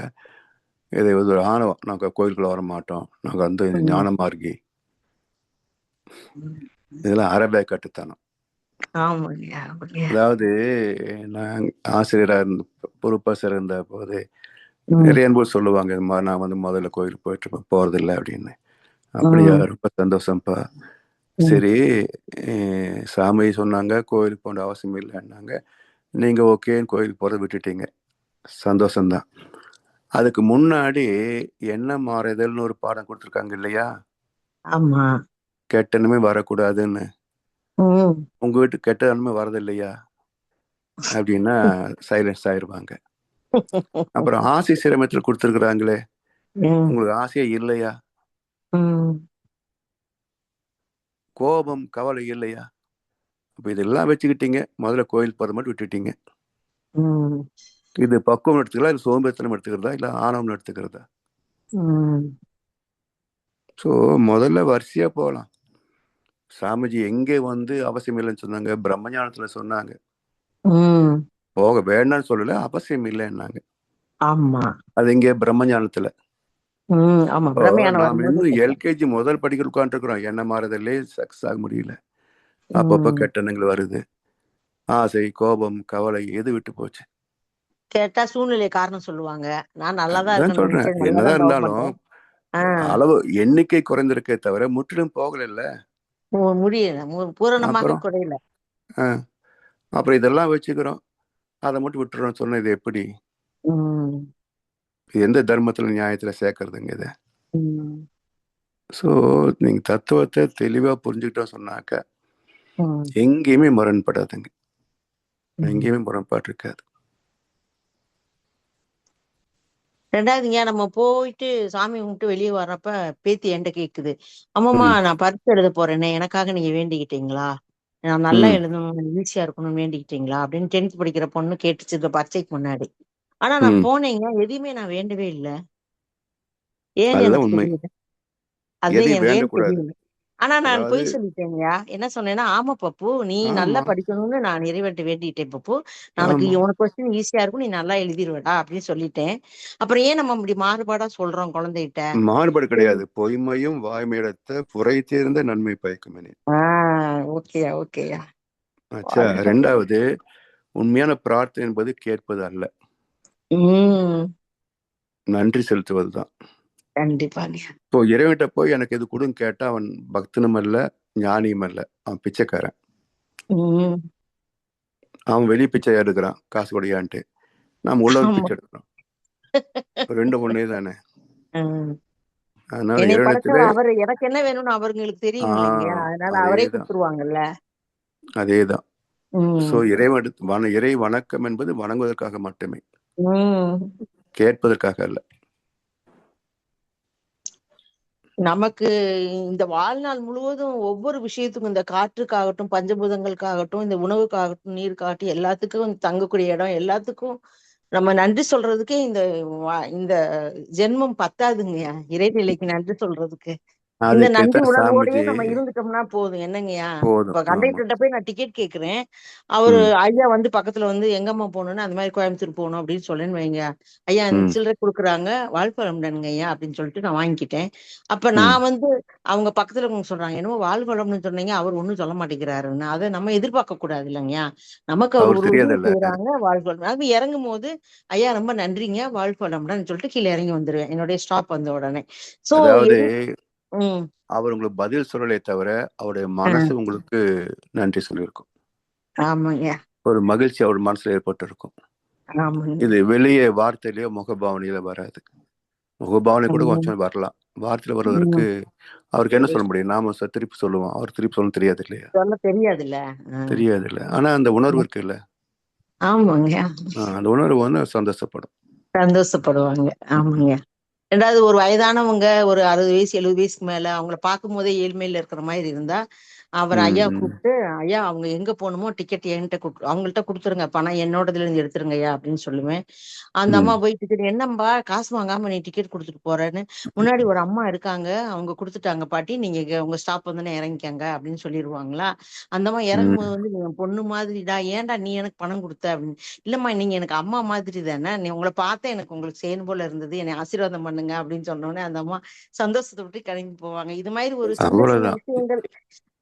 இது ஒரு ஆணவம். நாங்க கோயிலுக்குள்ள வர மாட்டோம், நாங்க வந்து ஞான மார்க்கி. இதெல்லாம் அரபே கட்டுத்தனம். அதாவது நான் ஆசிரியராக இருந்த பொறுப்பாசர் இருந்த போது நிறைய அன்பு சொல்லுவாங்க, இது மாதிரி நான் வந்து முதல்ல கோயிலுக்கு போயிட்டு போறதில்லை அப்படின்னு. அப்படியா, ரொம்ப சந்தோஷம்ப்பா. சரி, சாமி சொன்னாங்க கோயிலுக்கு போன அவசியம் இல்லைன்னாங்க, நீங்க ஓகேன்னு கோயிலுக்கு போறதை விட்டுட்டீங்க, சந்தோஷம்தான். அதுக்கு முன்னாடி என்ன மாறுதல்னு ஒரு பாடம் கொடுத்துருக்காங்க இல்லையா? கெட்டனுமே வரக்கூடாதுன்னு. உங்க வீட்டுக்கு கெட்ட நன்மை வரது இல்லையா அப்படின்னா சைலன்ஸ் ஆயிருவாங்க. அப்புறம் ஆசை சிரமத்தில் கொடுத்துருக்குறாங்களே, உங்களுக்கு ஆசையே இல்லையா? கோபம் கவலை இல்லையா? அப்ப இதெல்லாம் வச்சுக்கிட்டீங்க, முதல்ல கோயில் போற மட்டும் விட்டுட்டீங்க. இது பக்குவம் எடுத்துக்கலாம், இல்ல சோம்பேறித்தனம் எடுத்துக்கிறதா, இல்ல ஆணவம் எடுத்துக்கிறதா? ஸோ முதல்ல வரிசையா போகலாம். சாமிஜி எங்கே வந்து அவசியம் இல்லைன்னு சொன்னாங்க? பிரம்மஞானத்துல சொன்னாங்க. போக வேண்டாம்னு சொல்லல, அவசியம் இல்லைன்னாங்க. அது இங்கே பிரம்மஞானத்துல. நாம இன்னும் எல்கேஜி முதல் படிக்க உட்காந்துருக்கிறோம். என்ன மாறுதலே சக்சஸ் ஆக முடியல. அப்பப்ப கெட்டணங்கள் வருது. ஆசை, கோபம், கவலை எது விட்டு போச்சு? கேட்டா சூழ்நிலை காரணம் சொல்லுவாங்க. நான் நல்லாதான் சொல்றேன். என்னதான் இருந்தாலும் அளவு எண்ணிக்கை குறைந்திருக்கே தவிர முற்றிலும் போகல. முடியல, பூரணமாக குறையல. அப்புறம் இதெல்லாம் வச்சுக்கிறோம், அதை மட்டும் விட்டுறோம் சொன்ன இது எப்படி? இது எந்த தர்மத்துல நியாயத்துல சேர்க்கறதுங்க இதை? ஸோ நீங்க தத்துவத்தை தெளிவா புரிஞ்சுக்கிட்டோம் சொன்னாக்க எங்கேயுமே முரண்படாதுங்க, எங்கேயுமே முரண்பாடு இருக்காது. ரெண்டாவதுங்க, நம்ம போயிட்டு சாமி கும்பிட்டு வெளியே வர்றப்ப பேத்தி என்கிட்ட கேக்குது, அம்மாம்மா நான் பரீட்சை எழுத போறேனே, எனக்காக நீங்க வேண்டிக்கிட்டீங்களா? நான் நல்லா எழுதணும், ஈஸியா இருக்கணும்னு வேண்டிக்கிட்டீங்களா அப்படின்னு 10th படிக்கிற பொண்ணு கேட்டுச்சு இந்த பரீட்சைக்கு முன்னாடி. ஆனா நான் போனேங்க, எதுவுமே நான் வேண்டவே இல்லை. ஏன்னு அதுதான் எனக்கு உண்மை. தெரியல. அது எதையும் எனக்கு ஏன்னு வேண்டக்கூடாது. தெரியல. ஆனா நான் அதாவது பொய் சொல்லிட்டேங்கய்யா. என்ன சொன்னேன்னா, ஆமா பப்பு, நீ நல்லா ஆமா படிக்கணும்னு நான் இறைவன்ட்ட வேண்டிட்டேன் பப்பு. நாளைக்கு ஆமா உனக்கு கொஸ்டின் ஈஸியா இருக்கும், நீ நல்லா எழுதிருவடா அப்படின்னு சொல்லிட்டேன். அப்புறம் ஏன் நம்ம இப்படி மாறுபாடா சொல்றோம் குழந்தைகிட்ட? மாறுபாடு கிடையாது. பொய்மையும் வாய்மையிடத்த புரை தேர்ந்த நன்மை பயக்குமே. ஓகேயா ஓகேயா. ஆச்சா. ரெண்டாவது, உண்மையான பிரார்த்தனை என்பது கேட்பது அல்ல, நன்றி செலுத்துவதுதான். கண்டிப்பாங்க. இப்போ இறைவன்கிட்ட போய் எனக்கு இது கொடுன்னு கேட்டா அவன் பக்தனும் அல்ல, ஞானியும் அல்ல, அவன் பிச்சைக்காரன். அவன் வெளியே பிச்சை எடுக்கிறான் காசு கொடையான்ட்டு, நாம உள்ள பிச்சை எடுக்கிறோம். ரெண்டு ஒண்ணே தானே. அதனால என்னை இறைவனத்திலே படைச்சவர் அவரு, எனக்கு என்ன வேணும்னு அவங்களுக்கு தெரியும் இல்லைங்க, அதனால அவரே அதேதான் கொடுத்துருவாங்கல்ல. அதேதான். சோ இறை வணக்கம் என்பது வணங்குவதற்காக மட்டுமே, கேட்பதற்காக அல்ல. நமக்கு இந்த வாழ்நாள் முழுவதும் ஒவ்வொரு விஷயத்துக்கும், இந்த காற்றுக்காகட்டும், பஞ்சபூதங்களுக்காகட்டும், இந்த உணவுக்காகட்டும், நீருக்காகட்டும், எல்லாத்துக்கும் தங்கக்கூடிய இடம், எல்லாத்துக்கும் நம்ம நன்றி சொல்றதுக்கே இந்த ஜென்மம் பத்தாதுங்கய்யா இறைநிலைக்கு நன்றி சொல்றதுக்கு. இந்த நன்றி உணர்வோடயே நம்ம இருந்துட்டோம்னா போதும். என்னங்கய்யா, இப்ப கண்டக்டர்கிட்ட போய் நான் டிக்கெட் கேக்குறேன், அவரு ஐயா வந்து பக்கத்துல வந்து எங்கம்மா போகணும்னு, அந்த மாதிரி கோயம்புத்தூர் போகணும் அப்படின்னு சொல்லேன்னு வைங்க, ஐயா சில்லறை கொடுக்குறாங்க, வாழ்வளம்டனுங்க ஐயா அப்படின்னு சொல்லிட்டு நான் வாங்கிக்கிட்டேன். அப்ப நான் வந்து அவங்க பக்கத்துல சொல்றாங்க, என்னமோ வாழ்வளம்னு சொன்னீங்க, அவர் ஒண்ணும் சொல்ல மாட்டேங்கிறாருன்னு. அதை நம்ம எதிர்பார்க்க கூடாது இல்லைங்கய்யா. நமக்கு அவர் ஒரு உதவி செய்யறாங்க, வாழ்வளம். அது இறங்கும் போது ஐயா ரொம்ப நன்றிங்க, வாழ்வளம்டன்னு சொல்லிட்டு கீழே இறங்கி வந்துருவேன், என்னுடைய ஸ்டாப் வந்த உடனே. சோ அவர் உங்களுக்கு பதில் சொல்லலே தவிர அவருடைய மனசு உங்களுக்கு நன்றி சொல்லியிருக்கும். ஆமாங்க. ஒரு மகிழ்ச்சி அவர் மனசுல ஏற்பட்டு இருக்கும். இது வெளியே வார்த்தையிலயோ முகபாவனையில வராது. முகபாவனை கூட கொஞ்சம் வரலாம், வார்த்தையில வருவதற்கு அவருக்கு என்ன சொல்ல முடியும்? நாம திருப்பி சொல்லுவோம், அவர் திருப்பி சொல்ல தெரியாது இல்லையா? தெரியாது இல்ல. ஆனா அந்த உணர்வு இருக்கு இல்ல. ஆமாங்க. அந்த உணர்வு வந்து சந்தோஷப்படுவாங்க. ஆமாங்க. ரெண்டாவது, ஒரு வயதானவங்க ஒரு 60 வயசு 70 வயசுக்கு மேல அவங்கள பார்க்கும் போதே ஏழ்மையில இருக்கிற மாதிரி இருந்தா, அவர் ஐயா கூப்பிட்டு, ஐயா அவங்க எங்க போகணுமோ டிக்கெட் என்கிட்ட அவங்கள்ட்ட கொடுத்துருங்க, பணம் என்னோடதுல இருந்து எடுத்துருங்க ஐயா அப்படின்னு சொல்லுவேன். அந்த அம்மா போய் டிக்கெட், என்னம்பா காசு வாங்காம நீ டிக்கெட் கொடுத்துட்டு போறேன்னு, முன்னாடி ஒரு அம்மா இருக்காங்க, அவங்க கொடுத்துட்டாங்க பாட்டி, நீங்க உங்க ஸ்டாப் வந்து இறங்கிக்கங்க அப்படின்னு சொல்லிடுவாங்களா. அந்த அம்மா இறங்கும்போது வந்து, நீங்க பொண்ணு மாதிரிடா, ஏன்டா நீ எனக்கு பணம் கொடுத்த அப்படின்னு. இல்லம்மா, நீங்க எனக்கு அம்மா மாதிரி தானே, நீ உங்களை பார்த்தா எனக்கு உங்களுக்கு செய்யணும் போல இருந்தது, என்னை ஆசீர்வாதம் பண்ணுங்க அப்படின்னு சொன்னோடனே அந்த அம்மா சந்தோஷத்தை விட்டு கிளம்பி போவாங்க. இது மாதிரி ஒரு சின்ன சின்ன விஷயங்கள்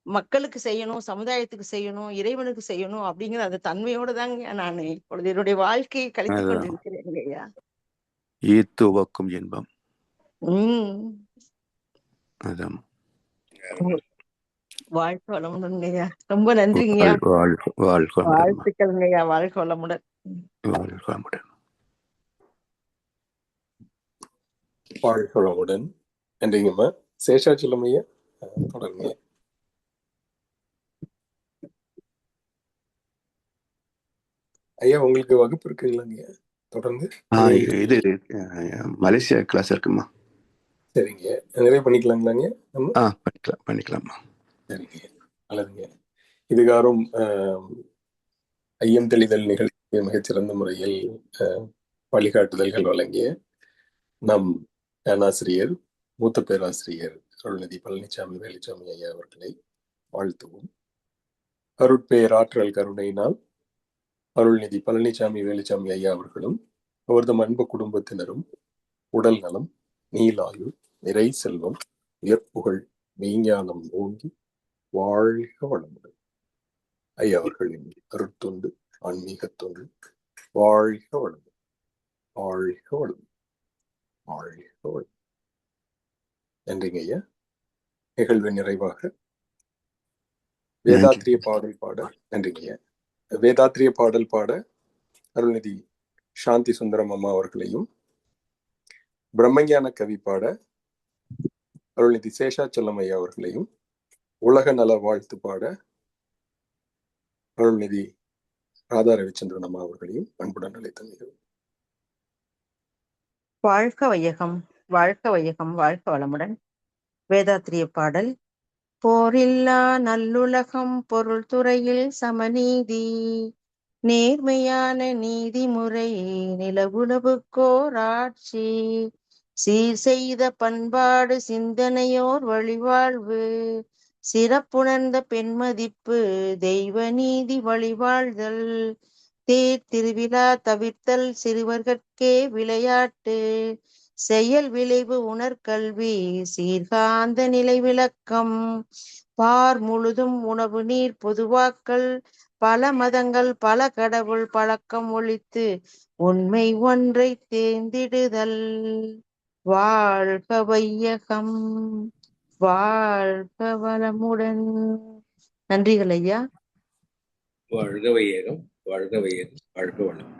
மக்களுக்கு செய்யணும், சமுதாயத்துக்கு செய்யணும், இறைவனுக்கு செய்யணும் அப்படிங்கிற அந்த தன்மையோட தாங்க நான் இப்பொழுது என்னுடைய வாழ்க்கையை கழித்து கொண்டிருக்கிறேன் இல்லையா. ஈத்துவக்கும் இன்பம். வாழ்க்கை வளமுடன்ங்கய்யா. ரொம்ப நன்றிங்கய்யா. வாழ்த்துக்கள்ங்கய்யா. வாழ்க்கை வளமுடன். வாழ்க வளமுடன். நன்றிங்கம்மா. சேஷாச்சலம் ஐயா தொடருங்க. ஐயா உங்களுக்கு வகுப்பு இருக்குங்களாங்க? தொடர்ந்து இது மலேசியா கிளாஸ் இருக்குமா? சரிங்க, நிறைய பண்ணிக்கலாங்களாங்க? பண்ணிக்கலாமா? சரிங்க, நல்லதுங்க. இதுகாரும் ஐயம் தெளிதல் நிகழ்ச்சி மிகச்சிறந்த முறையில் வழிகாட்டுதல்கள் வழங்கிய நம் ஞானாசிரியர் மூத்த பேராசிரியர் அருள்நிதி பழனிசாமி வேலுச்சாமி ஐயா அவர்களை வாழ்த்துவோம். அருட்பேராற்றல் கருணையினால் அருள்நிதி பழனிசாமி வேலுச்சாமி ஐயா அவர்களும் அவரது அன்பு குடும்பத்தினரும் உடல் நலம், நீலாயு, நிறை செல்வம், உயர்ப்புகழ், மெய்ஞானம் ஓங்கி வாழ்க வளமுடன். ஐயா அவர்களின் அருட்தொண்டு, ஆன்மீக தொண்டு வாழ்க வளமுடன், வாழ்க வளமுடன், வாழ்க வளமுடன். நன்றிங்க ஐயா. நிகழ்வு நிறைவாக வேதாத்திரிய பாடல் பாட நன்றிங்க. வேதாத்திரிய பாடல் பாட அருள்நிதி சாந்தி சுந்தரம் அம்மா அவர்களையும், பிரம்மஞான கவி பாட அருள்நிதி சேஷாச்சலம் ஐயா அவர்களையும், உலக நல வாழ்த்து பாட அருள்நிதி ராதா ரவிச்சந்திரன் அம்மா அவர்களையும் அன்புடன் அழைத்தனர். வாழ்க வையகம், வாழ்க வையகம், வாழ்க வளமுடன். வேதாத்திரிய பாடல். போரில்லா நல்லுலகம், பொருள் துறையில் சமநீதி, நேர்மையான நீதிமுறை, நிலவுலவுக்கோர் ஆட்சி, சீர் செய்த பண்பாடு, சிந்தனையோர் வழிவாழ்வு, சிறப்புணர்ந்த பெண்மதிப்பு, தெய்வ நீதி வழிவாழ்தல், தேர் திருவிழா தவிர்த்தல், சிறுவர்கட்கே விளையாட்டு, செயல் விளைவு உணர்கல்வி, சீர்காந்த நிலை விளக்கம், பார் முழுதும் உணவு நீர் பொதுவாக்கல், பல மதங்கள் பல கடவுள் பழக்கம் ஒழித்து உண்மை ஒன்றை தேர்ந்திடுதல். வாழ்க வையகம், வாழ்க வளமுடன். நன்றிகள் ஐயா. வாழ்க வையகம், வாழ்க வையகம், வாழ்க வளமுடன்.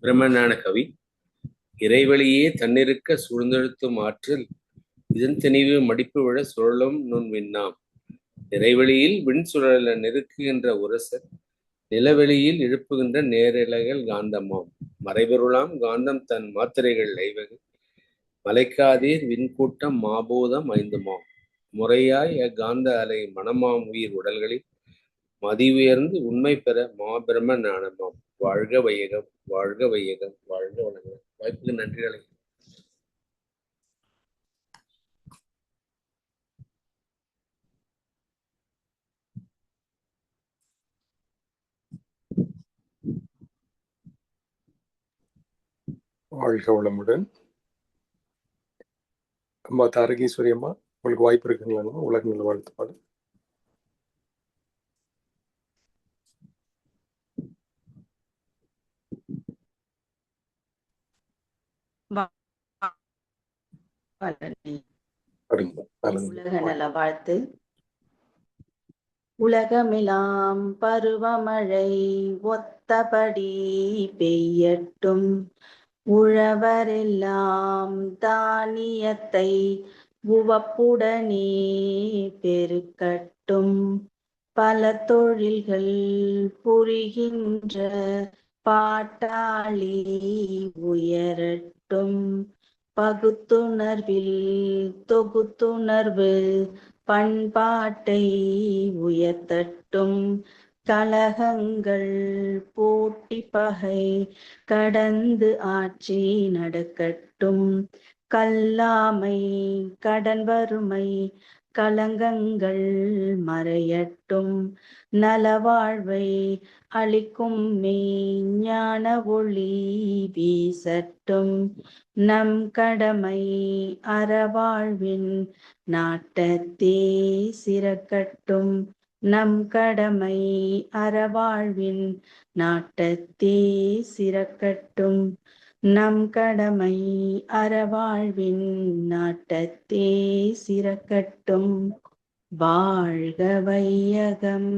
பிரம்மஞான கவி. இறைவழியே தன்னிருக்க சூழ்ந்தெழுத்தும் ஆற்றல், இதன் திணிவு மடிப்பு விழ சுழலும் நுண் விண்ணாம், இறைவெளியில் விண் சுழல நெருக்குகின்ற உரசல், நிலவெளியில் எழுப்புகின்ற நேரிலைகள் காந்தமாம், மறைபொருளாம் காந்தம் தன் மாத்திரைகள் ஐவகை, மலைக்காதீர் விண்கூட்டம் மாபூதம் ஐந்துமாம், முறையாய் அக்காந்த அலை மனமாம் உயிர் உடல்களில் மதி உயர்ந்து உண்மை பெற மாபிரம ஞானமாம். வாழ்க வையகம், வாழ்க வையகம், வாழ்க வளமுடன். வாய்ப்புக்கு நன்றிகளை. வாழ்க வளமுடன். அம்மா தாரகீஸ்வரி அம்மா, உங்களுக்கு வாய்ப்பு இருக்குங்களாங்கம்மா? உலக நல வாழ்த்து பாட. உலக நல வாழ்த்து. உலகமெல்லாம் பருவமழை ஒத்தபடி பெய்யட்டும், உழவரெல்லாம் தானியத்தை உவப்புடனே பெருக்கட்டும், பல தொழில்கள் புரிகின்ற பாட்டாளி உயரட்டும், பகுத்துணர்வில் தொகுத்துணர்வு பண்பாட்டை உயர்த்தட்டும், கலகங்கள் போட்டி பகை கடந்து ஆட்சி நடக்கட்டும், கல்லாமை கடன் வறுமை கலங்கங்கள் மறையட்டும், நலவாழ்வை அளிக்கும் மெய்ஞான ஒளி வீசட்டும், நம் கடமை அறவாழ்வின் நாட்டத்தே சிறக்கட்டும், நம் கடமை அறவாழ்வின் நாட்டத்தே சிறக்கட்டும், நம் கடமை அறவாழ்வின் நாட்டத்தே சிறக்கட்டும். வாழ்க வையகம்,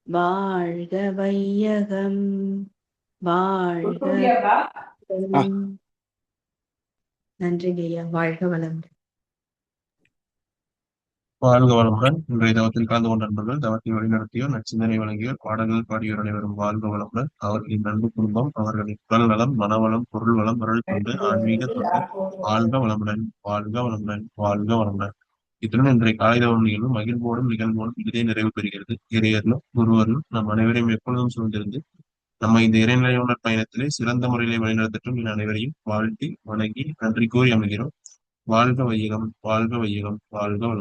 வாழ்க வையகம், வாழ்க. நன்றி ஐயா. வாழ்க வளமுடன். வாழ்க வளமுடன். இன்றைய தவத்தில் கலந்து கொண்ட நண்பர்கள், தவத்தை வழிநடத்தியோர், நச்சிந்தனை வழங்கியோர், பாடல்கள் பாடியோர் அனைவரும் வாழ்க வளமுடன். அவர்களின் நண்பு குடும்பம், அவர்களின் உடல் நலம், மனவளம், பொருள் வளம், அருள் கொண்டு ஆன்மீக தொண்டு வாழ்க வளமுடன், வாழ்க வளமுடன், வாழ்க வளமுடன். இத்துடன் இன்றைய காகிதம் நிகழ்வு மகிழ்வோடும் நிகழ்வோடும் இதே நிறைவு பெறுகிறது. இறையர்களும் குருவர்களும் நம் அனைவரையும் எப்பொழுதும் சூழ்ந்திருந்து நம்ம இந்த இறைநிலை உணர் பயணத்திலே சிறந்த முறையிலே வழிநடத்தட்டும் என அனைவரையும் வாழ்த்தி வணங்கி நன்றி கூறி அமைகிறோம். வாழ்க வையகம், வாழ்க வையகம், வாழ்க வளமுடன்.